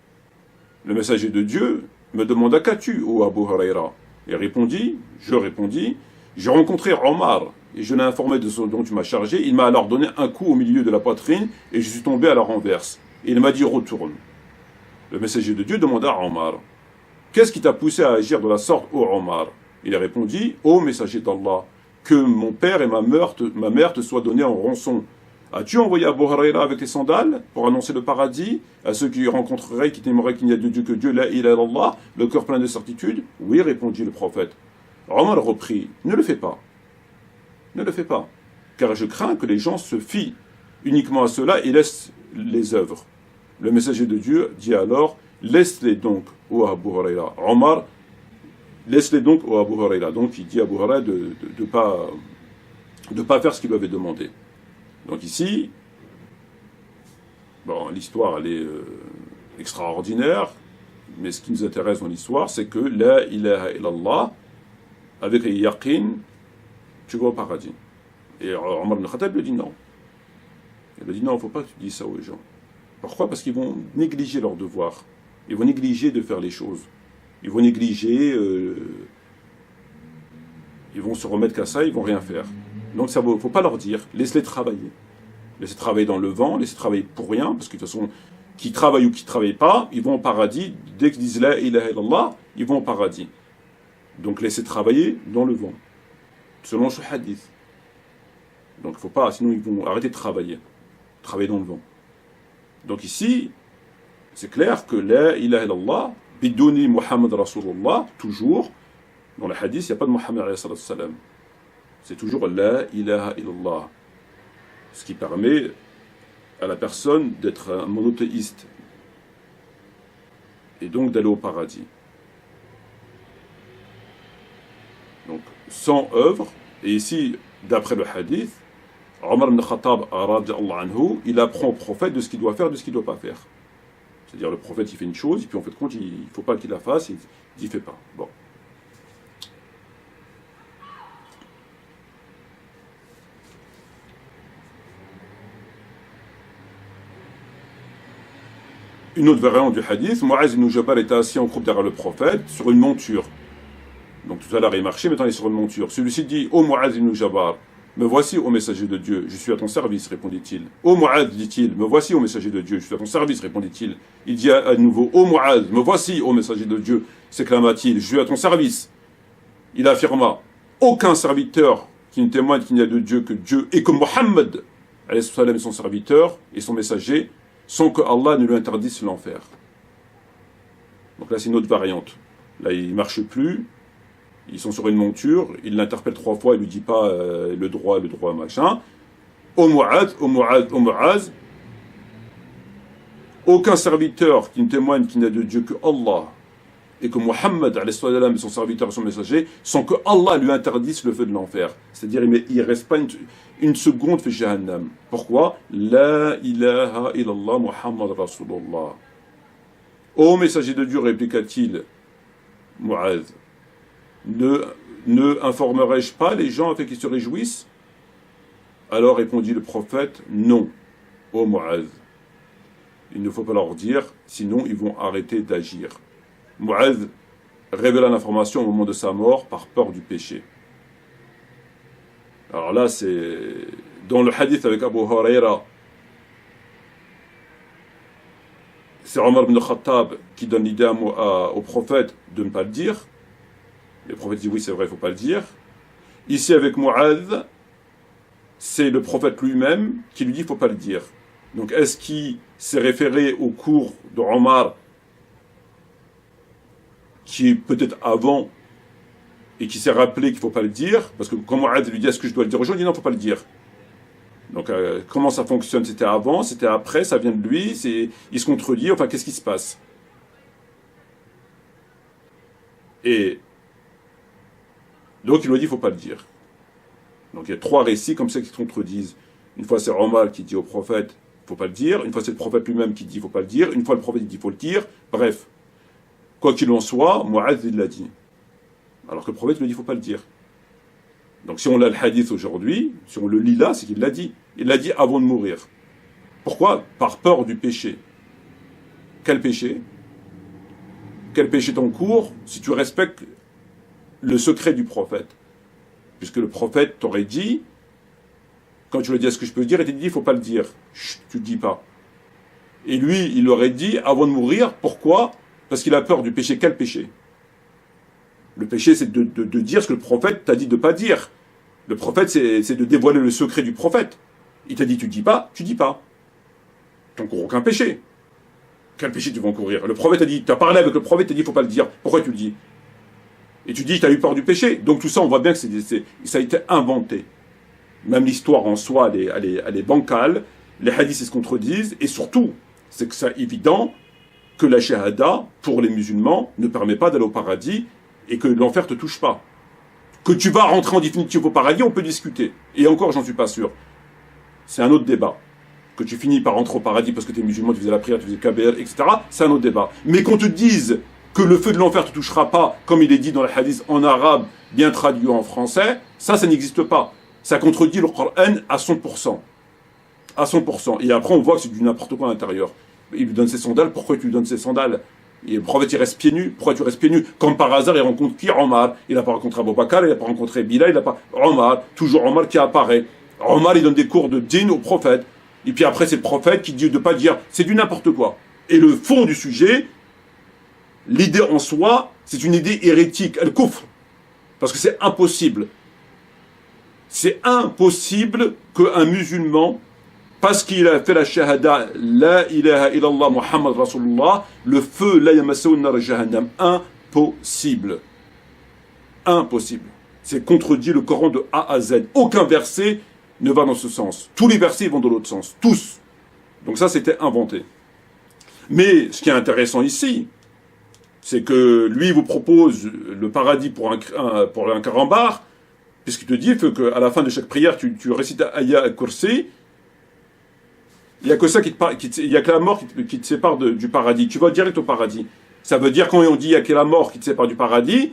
Le messager de Dieu me demanda, qu'as-tu, ô Abu Huraira? Et je répondis, j'ai rencontré Omar, et je l'ai informé de ce dont tu m'as chargé. Il m'a alors donné un coup au milieu de la poitrine et je suis tombé à la renverse. Et il m'a dit retourne. Le messager de Dieu demanda à Omar, qu'est-ce qui t'a poussé à agir de la sorte, ô Omar? Il a répondu, ô messager d'Allah, que mon père et ma mère te soient donnés en rançon. As-tu envoyé Abu Huraira avec les sandales pour annoncer le paradis à ceux qui rencontreraient, qui t'aimeraient qu'il n'y a de Dieu que Dieu, la ilaha illallah, le cœur plein de certitude? Oui, répondit le prophète. Omar reprit, ne le fais pas. Ne le fais pas, car je crains que les gens se fient uniquement à cela et laissent les œuvres. Le messager de Dieu dit alors, laisse-les donc, ô Abu Huraira. Omar, laisse-les donc, ô Abu Huraira. Donc il dit à Abu Huraira de pas faire ce qu'il lui avait demandé. Donc ici, bon, l'histoire elle est extraordinaire, mais ce qui nous intéresse dans l'histoire, c'est que la ilaha illallah, avec les yaqin, tu vas au paradis. Et Omar ibn Khattab lui dit non. Il lui dit non, il ne faut pas que tu dises ça aux gens. Pourquoi? Parce qu'ils vont négliger leurs devoirs. Ils vont négliger de faire les choses. Ils vont négliger, ils vont se remettre qu'à ça, ils vont rien faire. Donc il ne faut pas leur dire, laisse-les travailler. Laisse-les travailler dans le vent, laisse-les travailler pour rien, parce que de toute façon, qui travaillent ou qui ne travaillent pas, ils vont au paradis. Dès qu'ils disent la ilaha illallah, ils vont au paradis. Donc laissez travailler dans le vent. Selon ce hadith. Donc il ne faut pas, sinon ils vont arrêter de travailler dans le vent. Donc ici, c'est clair que la ilaha illallah, bidoni Muhammad Rasulullah, toujours, dans le hadith, il n'y a pas de Muhammad alayhi salam. C'est toujours la ilaha illallah. Ce qui permet à la personne d'être un monothéiste. Et donc d'aller au paradis. Donc, sans œuvre, et ici, d'après le hadith, Omar ibn Khattab, il apprend au prophète de ce qu'il doit faire, de ce qu'il ne doit pas faire. C'est-à-dire, le prophète, il fait une chose, et puis en fait, compte, il ne faut pas qu'il la fasse, il ne fait pas. Bon. Une autre variante du hadith, Mu'az ibn Jabal était assis en groupe derrière le prophète, sur une monture. Donc tout à l'heure il marchait, maintenant il est sur une monture. Celui-ci dit, ô Mu'az ibn Jabal, me voici ô messager de Dieu, je suis à ton service, répondit-il. Ô Mu'az, dit-il, me voici ô messager de Dieu, je suis à ton service, répondit-il. Il dit à nouveau, ô Mu'az, me voici ô messager de Dieu, s'éclama-t-il, je suis à ton service. Il affirma, aucun serviteur qui ne témoigne qu'il n'y a de Dieu que Dieu, et que Mohammed, alayhi salam, est son serviteur et son messager, sans que Allah ne lui interdise l'enfer. Donc là c'est une autre variante. Là il ne marche plus, ils sont sur une monture, il l'interpelle 3 fois, il ne lui dit pas le droit, machin. Ô Mu'adh, ô Mu'adh, ô Mu'adh, aucun serviteur qui ne témoigne qu'il n'y a de Dieu que Allah, et que Muhammad alayhi salam est son serviteur et son messager, sans que Allah lui interdise le feu de l'enfer. C'est-à-dire il ne reste pas une seconde fait Jahannam. Pourquoi? La ilaha illallah Muhammad Rasulullah. Ô messager de Dieu, répliqua-t-il, Mu'adh, ne informerai-je pas les gens afin qu'ils se réjouissent? Alors répondit le prophète, non, ô Mu'adh. Il ne faut pas leur dire, sinon ils vont arrêter d'agir. Mu'adh révéla l'information au moment de sa mort par peur du péché. Alors là, c'est dans le hadith avec Abu Huraira, c'est Omar ibn Khattab qui donne l'idée au prophète de ne pas le dire. Le prophète dit oui, c'est vrai, il ne faut pas le dire. Ici, avec Mu'adh, c'est le prophète lui-même qui lui dit il ne faut pas le dire. Donc, est-ce qu'il s'est référé au cours de Omar, qui est peut-être avant, et qui s'est rappelé qu'il ne faut pas le dire, parce que quand Mu'adh lui dit est-ce que je dois le dire aux gens, il dit non, il ne faut pas le dire. Donc, comment ça fonctionne? C'était avant, c'était après, ça vient de lui, il se contredit, enfin, qu'est-ce qui se passe? Et donc, il lui dit il ne faut pas le dire. Donc, il y a 3 récits comme ça qui se contredisent. Une fois, c'est Omar qui dit au prophète il ne faut pas le dire. Une fois, c'est le prophète lui-même qui dit il ne faut pas le dire. Une fois, le prophète dit il faut le dire. Bref, quoi qu'il en soit, Mu'adh, il l'a dit. Alors que le prophète lui dit il ne faut pas le dire. Donc, si on a le hadith aujourd'hui, si on le lit là, c'est qu'il l'a dit. Il l'a dit avant de mourir. Pourquoi? Par peur du péché. Quel péché? Quel péché t'encourt si tu respectes le secret du prophète? puisque le prophète t'aurait dit, quand tu lui as dit est-ce que je peux le dire, il t'a dit il ne faut pas le dire, chut, tu ne le dis pas. Et lui, il aurait dit avant de mourir, pourquoi? Parce qu'il a peur du péché. Quel péché? Le péché, c'est de dire ce que le prophète t'a dit de ne pas dire. Le prophète, c'est de dévoiler le secret du prophète. Il t'a dit tu ne dis pas, tu ne dis pas. Tu n'encours aucun péché. Quel péché tu vas encourir? Le prophète a dit, tu as parlé avec le prophète, il t'a dit il ne faut pas le dire. Pourquoi tu le dis? Et tu dis tu as eu peur du péché. Donc tout ça, on voit bien que ça a été inventé. Même l'histoire en soi, elle est bancale. Les hadiths se contredisent. Et surtout, c'est que c'est évident que la shahada, pour les musulmans, ne permet pas d'aller au paradis et que l'enfer ne te touche pas. Que tu vas rentrer en définitive au paradis, on peut discuter. Et encore, j'en suis pas sûr. C'est un autre débat. Que tu finis par rentrer au paradis parce que tu es musulman, tu faisais la prière, tu faisais KBR, etc. C'est un autre débat. Mais qu'on te dise que le feu de l'enfer ne te touchera pas, comme il est dit dans le hadith en arabe, bien traduit en français, ça n'existe pas. Ça contredit le Coran à 100%. À 100%. Et après, on voit que c'est du n'importe quoi à l'intérieur. Il lui donne ses sandales, pourquoi tu lui donnes ses sandales? Et le prophète, il reste pieds nus, pourquoi tu restes pieds nus? Comme par hasard, il rencontre qui? Omar. Il n'a pas rencontré Abou Bakr, il n'a pas rencontré Bilal, il n'a pas... Omar, toujours Omar qui apparaît. Omar, il donne des cours de dîn au prophète. Et puis après, c'est le prophète qui dit de ne pas dire, c'est du n'importe quoi. Et le fond du sujet, l'idée en soi, c'est une idée hérétique, elle coufre. Parce que c'est impossible. C'est impossible qu'un musulman, parce qu'il a fait la shahada, la ilaha illallah Muhammad Rasulullah, le feu, la yamassaou nar jahannam, impossible. Impossible. C'est contredit le Coran de A à Z. Aucun verset ne va dans ce sens. Tous les versets vont dans l'autre sens. Tous. Donc ça, c'était inventé. Mais ce qui est intéressant ici, c'est que lui, il vous propose le paradis pour un carambar, puisqu'il te dit qu'à la fin de chaque prière, tu récites Aya al-Kursi. Il n'y a que ça il y a que la mort qui te sépare du paradis. Tu vas direct au paradis. Ça veut dire, quand on dit il y a que la mort qui te sépare du paradis,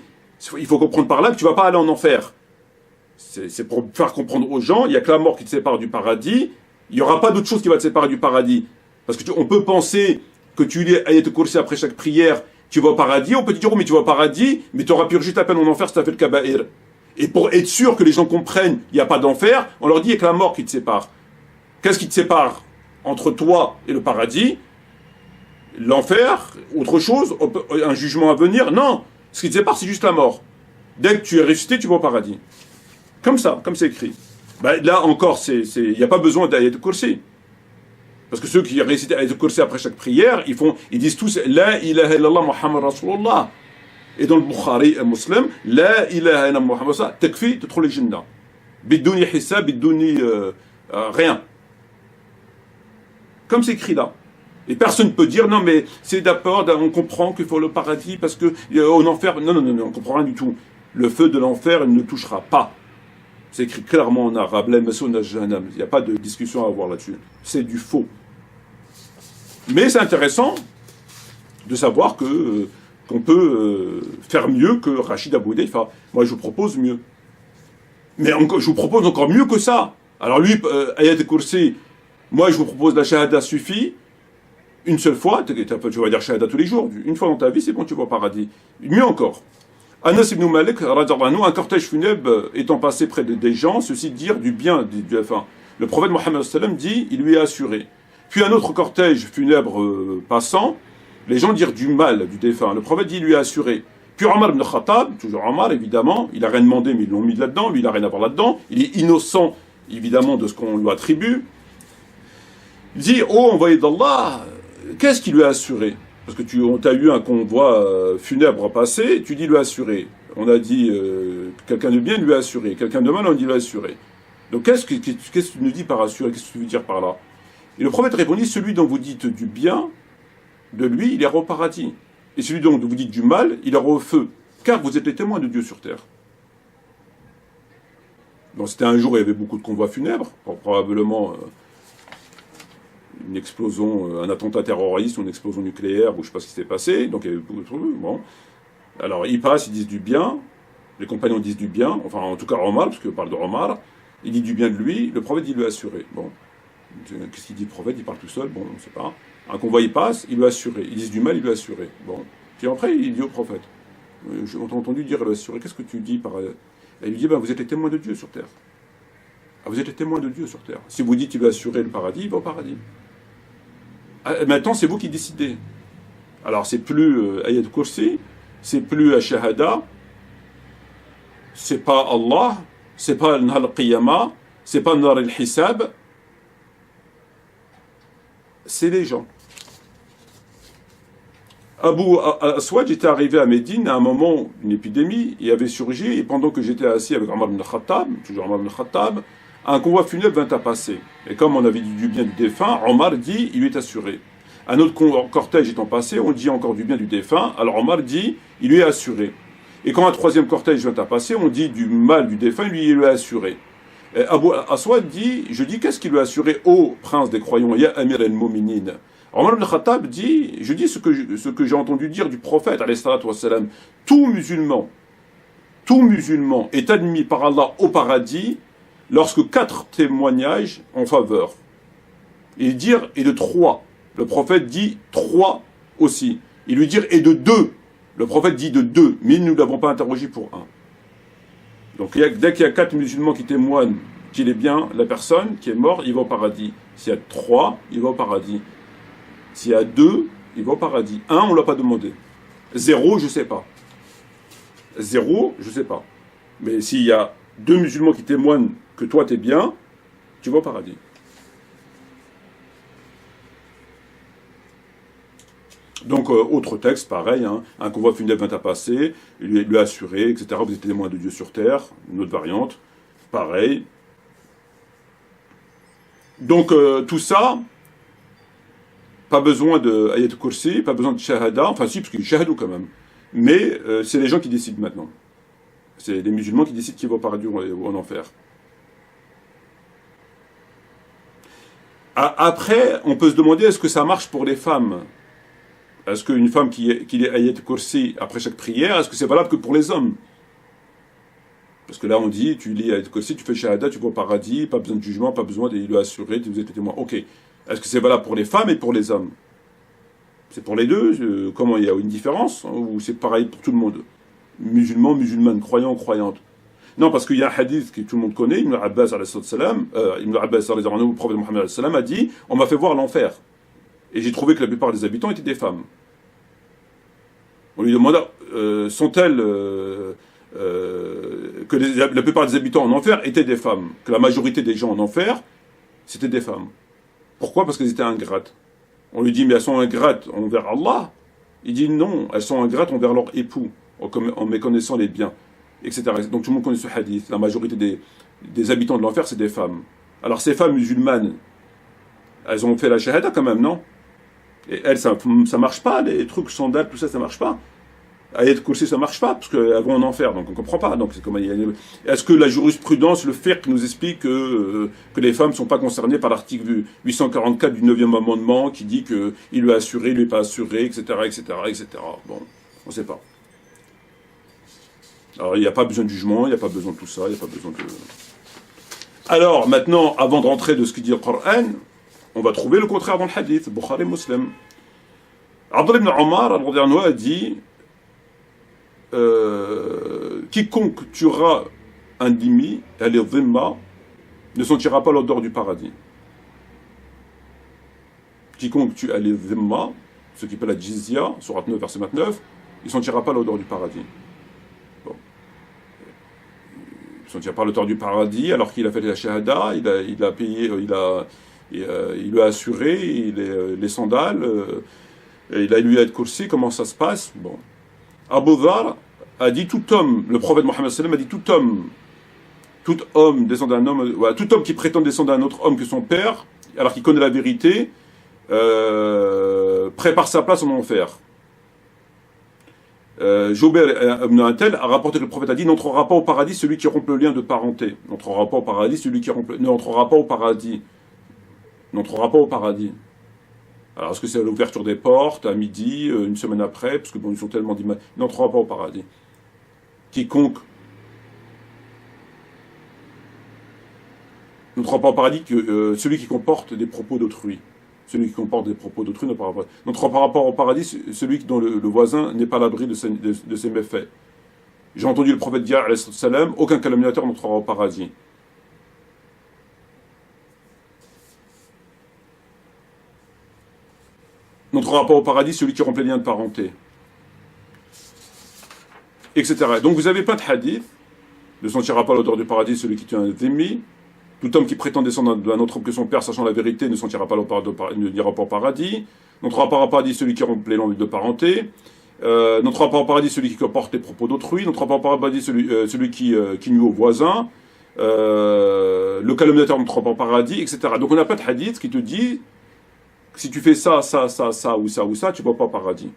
il faut comprendre par là que tu ne vas pas aller en enfer. C'est pour faire comprendre aux gens, il n'y a que la mort qui te sépare du paradis, il n'y aura pas d'autre chose qui va te séparer du paradis. Parce que on peut penser que tu lis Ayat al-Kursi après chaque prière, tu vas au paradis, on peut te dire, oh mais tu vas au paradis, mais tu auras purgé ta peine en enfer si tu as fait le kaba'ir. Et pour être sûr que les gens comprennent, il n'y a pas d'enfer, on leur dit, il n'y a que la mort qui te sépare. Qu'est-ce qui te sépare entre toi et le paradis? L'enfer? Autre chose? Un jugement à venir? Non. Ce qui te sépare, c'est juste la mort. Dès que tu es ressuscité, tu vas au paradis. Comme ça, comme c'est écrit. Ben, là encore, il n'y a pas besoin d'Ayat al-Kursi. Parce que ceux qui récitent Ayat al-Kursi après chaque prière, ils disent tous La ilaha illallah Muhammad Rasulullah. Et dans le Bukhari et Muslim, La ilaha illallah Muhammad Rasulullah, takfi, tu trouves les jinnah. Bidouni hissab, bidouni rien. Comme c'est écrit là. Et personne ne peut dire, non mais c'est d'accord, on comprend qu'il faut le paradis parce que en enfer, non, on ne comprend rien du tout. Le feu de l'enfer, il ne touchera pas. C'est écrit clairement en arabe, il n'y a pas de discussion à avoir là-dessus. C'est du faux. Mais c'est intéressant de savoir qu'on peut faire mieux que Rachid Abou Hudayfa. Moi, je vous propose mieux. Mais je vous propose encore mieux que ça. Alors lui, Ayat al-Kursi, moi, je vous propose la shahada suffit. Une seule fois, tu vas dire shahada tous les jours. Une fois dans ta vie, c'est bon, tu vas au paradis. Mieux encore. Anas ibn Malik, un cortège funèbre étant passé près des gens, ceux-ci dirent du bien du défunt. Le prophète Mohammed dit, il lui est assuré. Puis un autre cortège funèbre passant, les gens dirent du mal du défunt. Le prophète dit, il lui est assuré. Puis Omar ibn Khattab, toujours Omar évidemment, il n'a rien demandé mais ils l'ont mis là-dedans, lui il n'a rien à voir là-dedans, il est innocent évidemment de ce qu'on lui attribue. Il dit, oh envoyé d'Allah, qu'est-ce qu'il lui a assuré? Parce que tu as eu un convoi funèbre passé, tu dis lui assuré. On a dit quelqu'un de bien lui a assuré, quelqu'un de mal on dit lui assuré. Donc qu'est-ce que tu nous dis par assuré? Qu'est-ce que tu veux dire par là? Et le prophète répondit, celui dont vous dites du bien, de lui, il ira au paradis. Et celui dont vous dites du mal, il ira au feu. Car vous êtes les témoins de Dieu sur terre. Donc c'était un jour où il y avait beaucoup de convois funèbres, probablement une explosion, un attentat terroriste ou une explosion nucléaire, ou je ne sais pas ce qui s'est passé, donc il y avait beaucoup de trucs, bon. Alors ils passent, ils disent du bien, les compagnons disent du bien, enfin en tout cas Omar, parce qu'on parle de Omar, il dit du bien de lui, le prophète il lui a assuré. Bon, qu'est-ce qu'il dit le prophète? Il parle tout seul, bon, on ne sait pas. Un convoi il passe, il lui a assuré, ils disent du mal, il lui a assuré. Bon, puis après il dit au prophète, on t'a entendu dire il lui a assuré, qu'est-ce que tu dis par... Elle lui dit, ben, vous êtes les témoins de Dieu sur terre. Ah, vous êtes les témoins de Dieu sur terre. Si vous dites qu'il va assurer le paradis, il va au paradis. Ah, maintenant, c'est vous qui décidez. Alors, c'est plus Ayat Kursi, c'est plus Ashahada, c'est pas Allah, c'est pas Nar al-Qiyamah, c'est pas Nar al-Hisab, c'est les gens. Abu Aswad était arrivé à Médine à un moment, une épidémie, il avait surgi, et pendant que j'étais assis avec Omar ibn Khattab, toujours Omar ibn Khattab, un convoi funèbre vint à passer. Et comme on avait dit du bien du défunt, Omar dit, il lui est assuré. Un autre cortège étant passé, on dit encore du bien du défunt, alors Omar dit, il lui est assuré. Et quand un troisième cortège vient à passer, on dit du mal du défunt, lui, il lui est assuré. Et Abu Aswad dit, je dis, qu'est-ce qu'il lui a assuré, ô prince des croyants, ya Amir al-Mu'minin. Omar ibn Khattab dit, je dis ce que j'ai entendu dire du prophète, alayhi salatu wassalam, tout musulman est admis par Allah au paradis lorsque 4 témoignages en faveur. Et dire, et de 3. Le prophète dit 3 aussi. Il lui dire, et de 2. Le prophète dit de 2, mais nous ne l'avons pas interrogé pour 1. Donc dès qu'il y a 4 musulmans qui témoignent qu'il est bien, la personne qui est morte, il va au paradis. S'il y a 3, il va au paradis. S'il y a 2, il va au paradis. 1, on ne l'a pas demandé. 0, je ne sais pas. 0, je ne sais pas. Mais s'il y a 2 musulmans qui témoignent que toi tu es bien, tu vas au paradis. Donc, autre texte, pareil, hein, un convoi funèbre vint à passer, il lui a assuré, etc. Vous êtes témoins de Dieu sur terre, une autre variante, pareil. Donc, tout ça, pas besoin de Ayat Kursi, pas besoin de Shahada, enfin si, parce qu'il y a Shahadou quand même. Mais c'est les gens qui décident maintenant. C'est les musulmans qui décident qui vont au paradis ou en enfer. Après, on peut se demander, est-ce que ça marche pour les femmes ? Est-ce qu'une femme qui lit Ayat Kursi après chaque prière, est-ce que c'est valable que pour les hommes ? Parce que là, on dit, tu lis Ayat Kursi, tu fais Shahada, tu vas au paradis, pas besoin de jugement, pas besoin de lui assurer, vous êtes témoin. Ok. Est-ce que c'est valable pour les femmes et pour les hommes ? C'est pour les deux ? Comment il y a une différence ? Ou c'est pareil pour tout le monde ? Musulmans, musulmanes, croyants, croyantes. Non, parce qu'il y a un hadith que tout le monde connaît, Ibn Abbas, le prophète Mohammed a dit, on m'a fait voir l'enfer. Et j'ai trouvé que la plupart des habitants étaient des femmes. On lui demanda, sont-elles que la plupart des habitants en enfer étaient des femmes, que la majorité des gens en enfer, c'était des femmes. Pourquoi ? Parce qu'elles étaient ingrates. On lui dit, mais elles sont ingrates envers Allah. Il dit non, elles sont ingrates envers leur époux, en méconnaissant les biens, etc. Donc tout le monde connaît ce hadith. La majorité des habitants de l'enfer, c'est des femmes. Alors ces femmes musulmanes, elles ont fait la shahada quand même, non ? Et elles, ça marche pas, les trucs sandales, tout ça, ça marche pas. Ayat Kursi, ça marche pas, parce qu'elles vont en enfer, donc on comprend pas. Donc, est-ce que la jurisprudence, le fiqh nous explique que les femmes sont pas concernées par l'article 844 du 9e amendement, qui dit qu'il lui a assuré, il lui est pas assuré, etc., etc., etc. Bon, on sait pas. Alors, il n'y a pas besoin de jugement, il n'y a pas besoin de tout ça, il n'y a pas besoin de... Alors, maintenant, avant de rentrer de ce que dit le Coran, on va trouver le contraire dans le hadith, Bukhari Muslim. Abdullah ibn Omar a dit quiconque tuera un dhimmi, al-dhimma, ne sentira pas l'odeur du paradis. Quiconque tue al-dhimma, ce qui peut la jizya, surat 9, verset 29, il ne sentira pas l'odeur du paradis. Bon. Il ne sentira pas l'odeur du paradis alors qu'il a fait la shahada, il a payé, il lui a assuré les sandales, il a lui à être Kursi, comment ça se passe? Bon. Abu Dhar a dit tout homme, le prophète Mohammed a dit tout homme descend d'un homme, voilà, tout homme qui prétend descendre d'un autre homme que son père, alors qu'il connaît la vérité, prépare sa place en enfer. Joubert ibn Antel a rapporté que le prophète a dit n'entrera pas au paradis celui qui rompt le lien de parenté. N'entrera pas au paradis celui qui n'entrera pas au paradis. N'entrera pas au paradis. Alors est-ce que c'est l'ouverture des portes à midi, une semaine après, parce que bon, ils sont tellement d'image. Il n'entrera pas au paradis. Quiconque n'entrera pas au paradis que celui qui comporte des propos d'autrui. Celui qui comporte des propos d'autrui n'entrera pas au paradis celui dont le voisin n'est pas à l'abri de ses méfaits. J'ai entendu le prophète dire, alayhi salam, aucun calomniateur n'entrera au paradis. N'entrera pas au paradis celui qui rompt les liens de parenté. Etc. Donc vous avez pas de hadith, ne sentira pas l'odeur du paradis celui qui tue un dhimmi. Tout homme qui prétend descendre d'un autre homme que son père, sachant la vérité, ne sentira pas ne n'ira pas au paradis. N'entrera pas au paradis celui qui rompt les liens de parenté. N'entrera pas au paradis celui qui comporte les propos d'autrui. N'entrera pas au paradis celui qui nuit au voisin. Le calomniateur n'entrera pas au paradis, etc. Donc on n'a pas de hadith qui te dit que si tu fais ça, ça, ça, ça ou ça ou ça, tu ne vas pas au paradis.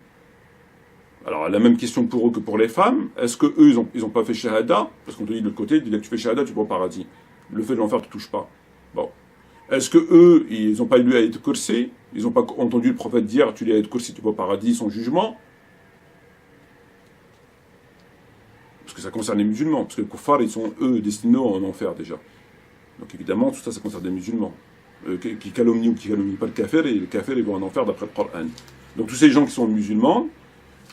Alors, la même question pour eux que pour les femmes. Est-ce que eux, ils ont pas fait shahada? Parce qu'on te dit de l'autre côté, dès que tu fais shahada, tu vas au paradis. Le fait de l'enfer ne te touche pas. Bon. Est-ce que eux, ils n'ont pas lu Ayat Kursi? Ils n'ont pas entendu le prophète dire, tu lis Ayat Kursi, tu vas au paradis sans jugement? Parce que ça concerne les musulmans. Parce que les kuffars, ils sont, eux, destinés en enfer, déjà. Donc, évidemment, tout ça, ça concerne les musulmans. Qui calomnient ou qui calomnient pas le kafir, et les kafirs, ils vont en enfer d'après le Coran. Donc, tous ces gens qui sont musulmans,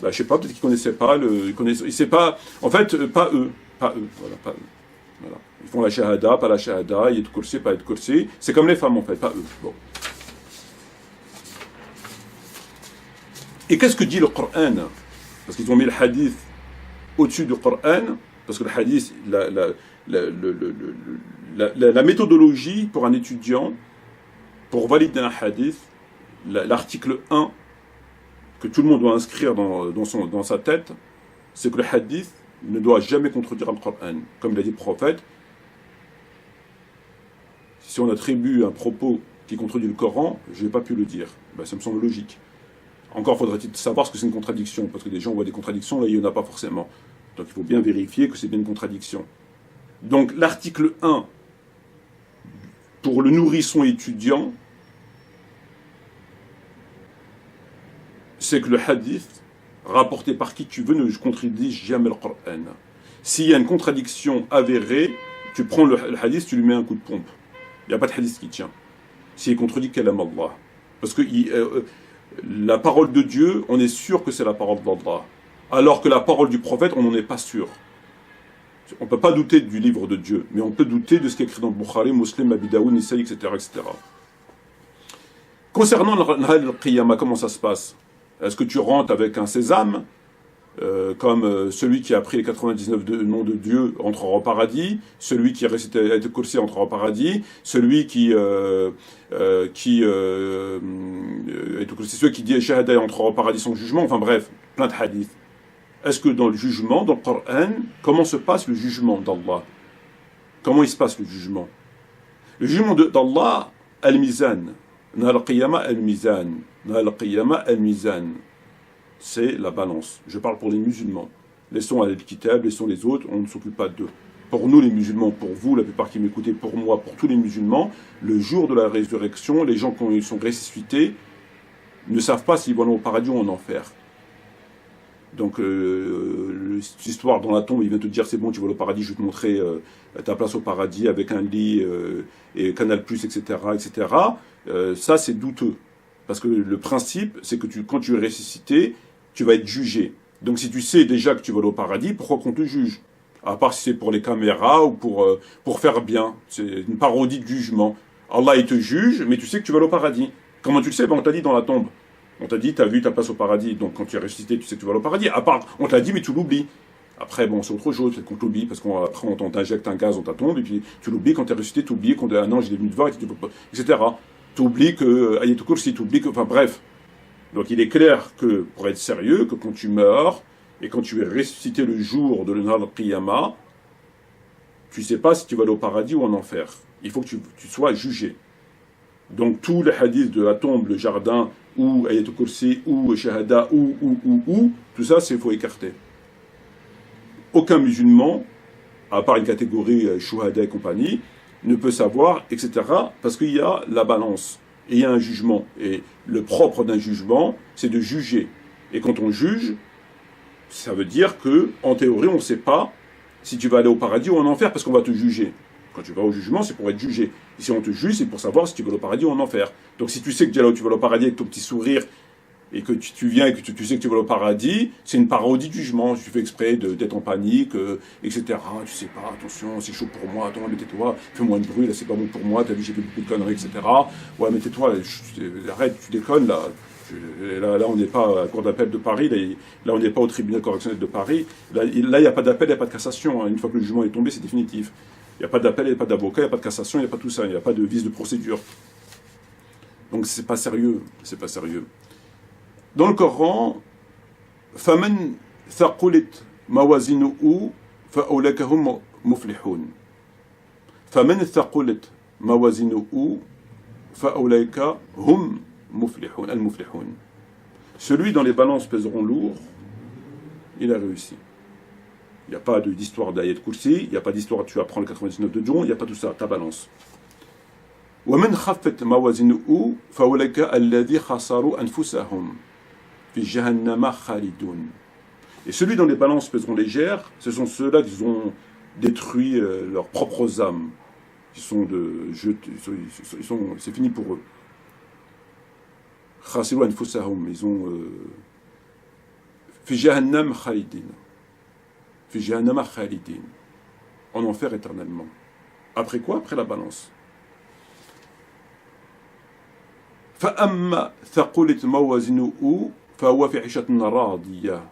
bah, je sais pas, peut-être qu'ils connaissaient pas, ils sait pas, en fait, pas eux, voilà, pas eux. Voilà. Ils font la shahada, pas la shahada, il y a de kursi, pas de kursi. C'est comme les femmes, en fait, pas eux. Bon. Et qu'est-ce que dit le Coran? Parce qu'ils ont mis le hadith au-dessus du Coran, parce que le hadith, la méthodologie pour un étudiant, pour valider un hadith, l'article 1, que tout le monde doit inscrire dans sa tête, c'est que le hadith ne doit jamais contredire le Coran. Comme l'a dit le prophète, si on attribue un propos qui contredit le Coran, je n'ai pas pu le dire. Ben, ça me semble logique. Encore faudrait-il savoir ce que c'est une contradiction, parce que des gens voient des contradictions, là il n'y en a pas forcément. Donc il faut bien vérifier que c'est bien une contradiction. Donc l'article 1, pour le nourrisson étudiant, c'est que le hadith, rapporté par qui tu veux, ne contredit jamais le Coran. S'il y a une contradiction avérée, tu prends le hadith, tu lui mets un coup de pompe. Il n'y a pas de hadith qui tient. S'il contredit kalam Allah. Parce que la parole de Dieu, on est sûr que c'est la parole d'Allah. Alors que la parole du prophète, on n'en est pas sûr. On ne peut pas douter du livre de Dieu, mais on peut douter de ce qui est écrit dans le Bukhari, Muslim, Abi Daoud, Nisaï, etc., etc. Concernant le Qiyamah, comment ça se passe? Est-ce que tu rentres avec un sésame, comme celui qui a pris les 99 noms de Dieu entrera au paradis, celui qui a récité Ayat Kursi entrera au paradis, celui qui dit Shahada entrera au paradis sans jugement, enfin bref, plein de hadiths. Est-ce que dans le jugement, dans le Coran, comment se passe le jugement d'Allah? Comment il se passe le jugement? Le jugement d'Allah, al-mizan. Al-qiyama al-mizan. Al-qiyama al-mizan. C'est la balance. Je parle pour les musulmans. Laissons al-kitab, laissons les autres, on ne s'occupe pas d'eux. Pour nous les musulmans, pour vous, la plupart qui m'écoutez, pour moi, pour tous les musulmans, le jour de la résurrection, les gens quand ils sont ressuscités ne savent pas s'ils vont aller au paradis ou en enfer. Donc, l'histoire dans la tombe, il vient te dire c'est bon, tu vas au paradis, je vais te montrer ta place au paradis avec un lit et Canal+, etc., etc. Ça, c'est douteux. Parce que le principe, c'est que quand tu es ressuscité, tu vas être jugé. Donc, si tu sais déjà que tu vas aller au paradis, pourquoi qu'on te juge? À part si c'est pour les caméras ou pour faire bien. C'est une parodie de jugement. Allah, il te juge, mais tu sais que tu vas aller au paradis. Comment tu le sais? Ben, on t'a dit dans la tombe. On t'a dit, tu as vu ta place au paradis, donc quand tu es ressuscité, tu sais que tu vas aller au paradis. À part, on t'a dit, mais tu l'oublies. Après, bon, c'est autre chose, c'est qu'on t'oublie, parce qu'après, on t'injecte un gaz dans ta tombe, et puis tu l'oublies, quand tu es ressuscité, tu oublies qu'on a un ange, il est venu te voir, etc. Tu oublies que, Ayat Kursi, tu oublies que, enfin bref. Donc il est clair que, pour être sérieux, que quand tu meurs, et quand tu es ressuscité le jour de l'Qiyamah, tu sais pas si tu vas aller au paradis ou en enfer. Il faut que tu sois jugé. Donc tous les hadiths de la tombe, le jardin, ou Ayat Kursi, ou Shahada, ou, tout ça, il faut écarter. Aucun musulman, à part une catégorie Shuhada et compagnie, ne peut savoir, etc., parce qu'il y a la balance, et il y a un jugement. Et le propre d'un jugement, c'est de juger. Et quand on juge, ça veut dire que, en théorie, on ne sait pas si tu vas aller au paradis ou en enfer, parce qu'on va te juger. Quand tu vas au jugement, c'est pour être jugé. Et si on te juge, c'est pour savoir si tu vas au paradis ou en enfer. Donc si tu sais que déjà là où tu vas au paradis avec ton petit sourire, et que tu viens et que tu sais que tu vas au paradis, c'est une parodie du jugement. Tu fais exprès d'être en panique, etc. Tu sais pas, attention, c'est chaud pour moi, attends, mais tais-toi, fais moins de bruit, là c'est pas bon pour moi, t'as vu, j'ai fait beaucoup de conneries, etc. Ouais, mais tais-toi, arrête, tu déconnes, là. Là, on n'est pas à la cour d'appel de Paris, là, on n'est pas au tribunal correctionnel de Paris. Là, il n'y a pas d'appel, il n'y a pas de cassation. Hein. Une fois que le jugement est tombé, c'est définitif. Il n'y a pas d'appel, il n'y a pas d'avocat, il n'y a pas de cassation, il n'y a pas tout ça, il n'y a pas de vice de procédure. Donc c'est pas sérieux, c'est pas sérieux. Dans le Coran, فَمَنْ ثَقُلِتْ مَوَازِنُهُ فَأُولَئِكَ هُمْ مُفْلِحُونَ فَمَنْ ثَقُلِتْ مَوَازِنُهُ فَأُولَئِكَ هُمْ مُفْلِحُونَ المفلحون. Celui dont les balances pèseront lourd, il a réussi. Il n'y a pas d'histoire d'ayat kursi, il n'y a pas d'histoire tu apprends le 99 de John, il n'y a pas tout ça, ta balance. وَمَنْ خَفَّتْ مَوَازِنُهُ فَأُولَئِكَ الَّذِينَ خَسِرُوا أَنفُسَهُمْ فِي جَهَنَّمَ خَالِدُونَ. Et celui dont les balances pèseront légères, ce sont ceux-là qui ont détruit leurs propres âmes. C'est fini pour eux. خَسِرُوا أَنفُسَهُمْ, ils ont فِي جَهَنَّمَ خَالِدِينَ. فِي جَهَنَّمَ خَالِدِينَ. En enfer éternellement. Après quoi? Après la balance. فأما ثقلت موازينه فهو في عيشة راضية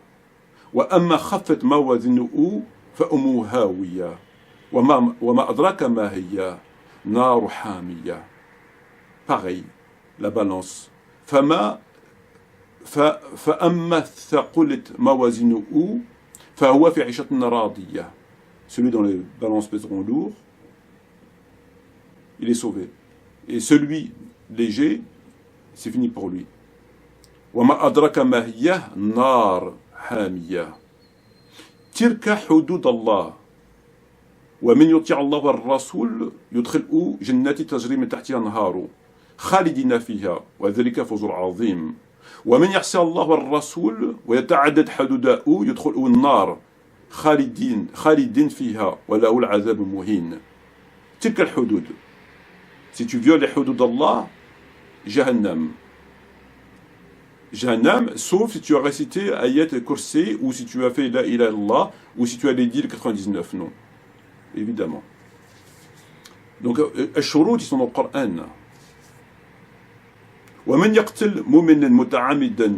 وأما خفت موازينه فأمه هاوية وما أدراك ما هي نار حامية. Pareil, la balance. فأما ثقلت موازينه فهو في عيشة راضية. Celui dont les balances pèseront lourd, il est sauvé. Et celui léger, c'est fini pour lui. وما أدرك ما هي نار حامية. تلك حدود الله ومن يطيع الله والرسول يدخله جنات تجري من تحتها الأنهار خالدين فيها وذلك فوز عظيم. ومن يعصي الله والرسول ويتعدد حدوده يدخله النار خالدين فيها وله العذاب مهين. تلك الحدود. Si tu violes les hudud d'Allah, Jahannam. Jahannam, sauf si tu as récité Ayat al-Kursi, ou si tu as fait La ilaha illallah, ou si tu as dit le 99, non. Évidemment. Donc, al-shurut, ils sont dans le Coran. وَمَنْ يَقْتِلْ مُؤْمِنًا مُتَعَمِدًا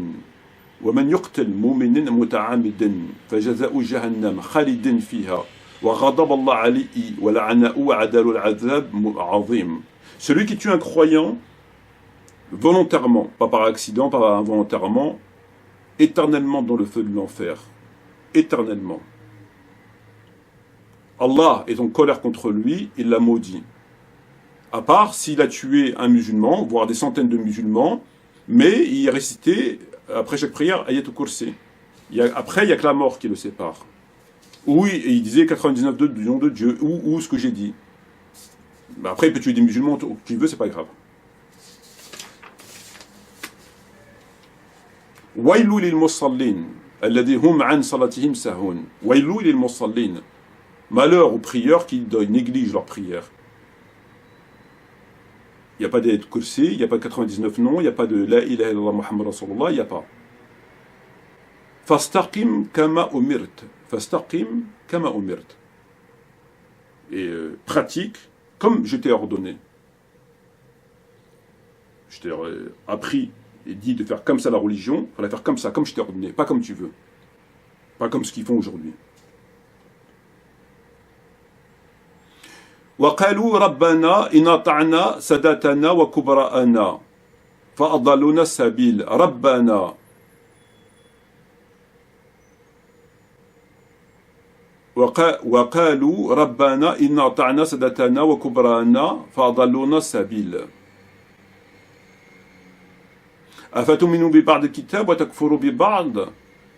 وَمَنْ يَقْتِلْ مُؤْمِنًا مُتَعَمِدًا فَجَزَاؤُهُ جَهَنَّمَ خَالِدًا فِيهَا وَغَضَبَ اللَّهُ عَلَيْهِ وَلَعَنَهُ وَأَعَدَّ لَهُ الْعَذَابَ عَظِيمًا. Celui qui tue un croyant volontairement, pas par accident, pas involontairement, éternellement dans le feu de l'enfer. Éternellement. Allah est en colère contre lui, il l'a maudit. À part s'il a tué un musulman, voire des centaines de musulmans, mais il récitait, après chaque prière, Ayat al-Kursi. Après, il n'y a que la mort qui le sépare. Oui, et il disait 99 du nom de Dieu, ou ce que j'ai dit. Après, il peut tuer des musulmans qui veut, c'est pas grave. Wailou lil musallin, alladhi hum an salatihim sahun. Wailou lil musallin. Malheur aux prieurs qui négligent leur prière. Il n'y a pas d'ayat kursi, il n'y a pas de 99 noms, il n'y a pas de la ilaha illallah Muhammad Rasulullah, il n'y a pas. Fastaqim kama umirt. Fastaqim kama umirt. Et pratique comme je t'ai ordonné. Je t'ai appris et dit de faire comme ça la religion, il faut la faire comme ça, comme je t'ai ordonné, pas comme tu veux. Pas comme ce qu'ils font aujourd'hui. وقالوا ربنا إن أطعنا سادتنا وكبراءنا فأضلونا السبيل ربنا وقالوا ربنا إن أطعنا سادتنا وكبراءنا فأضلونا السبيل أفتؤمنوا ببعض الكتاب وتكفروا ببعض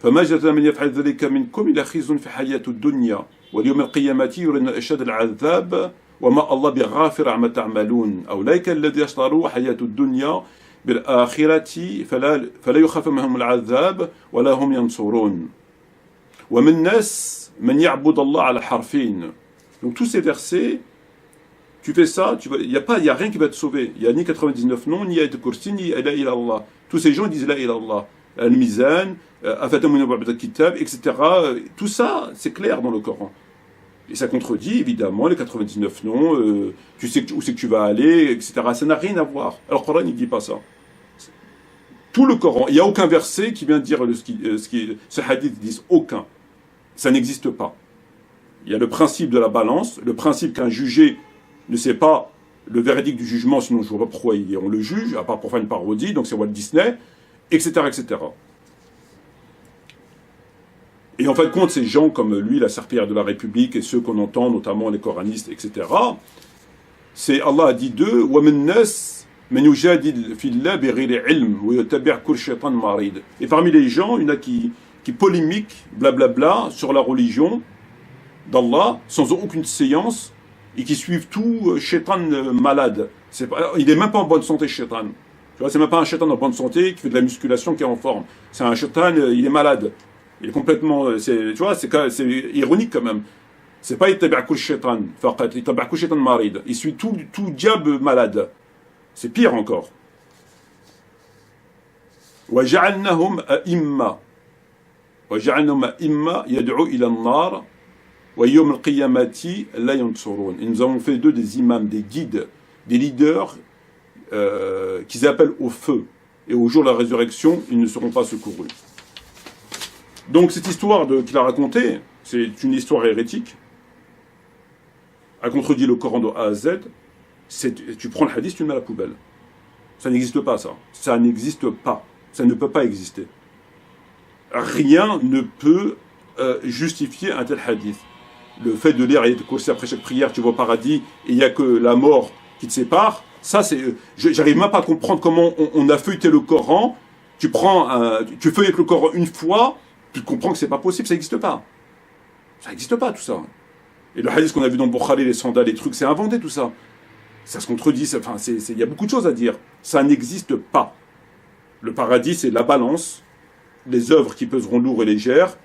فما جزاء من يفعل ذلك منكم إلا خزي في حياة الدنيا واليوم القيامة يرون أشد العذاب وما الله بغافر عما تعملون أولئك الذين اشتروا حياة الدنيا بالآخرة فلا يخفف منهم العذاب ولا هم ينصرون ومن الناس من يعبد الله على حرفين. Donc tous ces versets, tu fais ça, il n'y a rien qui va te sauver. Il n'y a ni 99 noms, ni Ayat Kursi, ni La ilaha illallah. Tous ces gens disent La ilaha illallah. Al-Mizan, Afatamouna Ba'd al-Kitab, etc. Tout ça, c'est clair dans le Coran. Et ça contredit évidemment les 99 noms, tu sais où c'est que tu vas aller, etc. Ça n'a rien à voir. Alors le Coran, il ne dit pas ça. Tout le Coran, il n'y a aucun verset qui vient dire ce hadith dit aucun. Ça n'existe pas. Il y a le principe de la balance, le principe qu'un jugé ne sait pas le verdict du jugement, sinon je ne vois pas pourquoi on le juge, à part pour faire une parodie, donc c'est Walt Disney, etc., etc. Et en fin de compte, ces gens comme lui, la serpillière de la République, et ceux qu'on entend, notamment les coranistes, etc., c'est Allah a dit d'eux, وَمِنْ نَاسٍ مَنْ يُجَادِلُ فِي اللَّهِ بِغَيْرِ عِلْمٍ وَيَتَّبِعُ كُلَّ شَيْطَانٍ مَارِدٍ. Et parmi les gens, il y en a qui polémiquent, blablabla, sur la religion d'Allah, sans aucune séance, et qui suivent tout shaitan malade. Il n'est même pas en bonne santé, shaitan. Tu vois, c'est même pas un shaitan en bonne santé qui fait de la musculation, qui est en forme. C'est un shaitan, il est malade. Il est complètement, tu vois, c'est ironique quand même. C'est pas ittabi'a kull shaitan, faqat, ittabi'a kull shaitan marid. Il suit tout diable malade. C'est pire encore. Wa ja'alnahum a'imma. Wa ja'alnahum a'imma yad'u ila an-nar. Wa yawm al-qiyamati la yansurun. Et nous avons fait d'eux des imams, des guides, des leaders qu'ils appellent au feu. Et au jour de la résurrection, ils ne seront pas secourus. Donc cette histoire qu'il a racontée, c'est une histoire hérétique, a contredit le Coran de A à Z. Tu prends le hadith, tu le mets à la poubelle. Ça n'existe pas, ça. Ça n'existe pas. Ça ne peut pas exister. Rien ne peut justifier un tel hadith. Le fait de lire Ayat al-Kursi après chaque prière, tu vas au paradis, et il n'y a que la mort qui te sépare, ça c'est... J'arrive même pas à comprendre comment on a feuilleté le Coran. Tu feuillettes le Coran une fois, tu comprends que c'est pas possible, ça n'existe pas. Ça n'existe pas tout ça. Et le hadith qu'on a vu dans le Bukhari, les sandales, les trucs, c'est inventé tout ça. Ça se contredit, il y a beaucoup de choses à dire. Ça n'existe pas. Le paradis, c'est la balance, les œuvres qui peseront lourd et légères.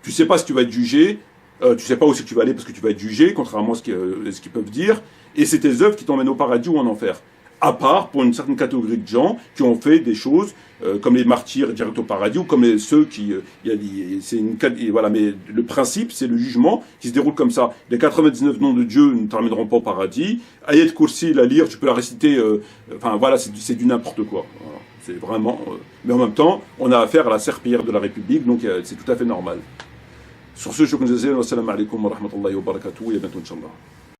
Tu sais pas si tu vas être jugé, tu sais pas où c'est que tu vas aller parce que tu vas être jugé, contrairement à ce qu'ils peuvent dire. Et c'est tes œuvres qui t'emmènent au paradis ou en enfer. À part pour une certaine catégorie de gens qui ont fait des choses comme les martyrs direct au paradis ou comme ceux qui... voilà, mais le principe, c'est le jugement qui se déroule comme ça. Les 99 noms de Dieu ne t'emmèneront pas au paradis. Ayat Kursi, la lire, tu peux la réciter... Enfin voilà, c'est du n'importe quoi. Voilà. C'est vraiment... mais en même temps, on a affaire à la serpillière de la République, donc c'est tout à fait normal. Sur ce, je vous remercie. Wassalamu alaikum wa rahmatullahi wa barakatuh. Et à bientôt, Inch'Allah.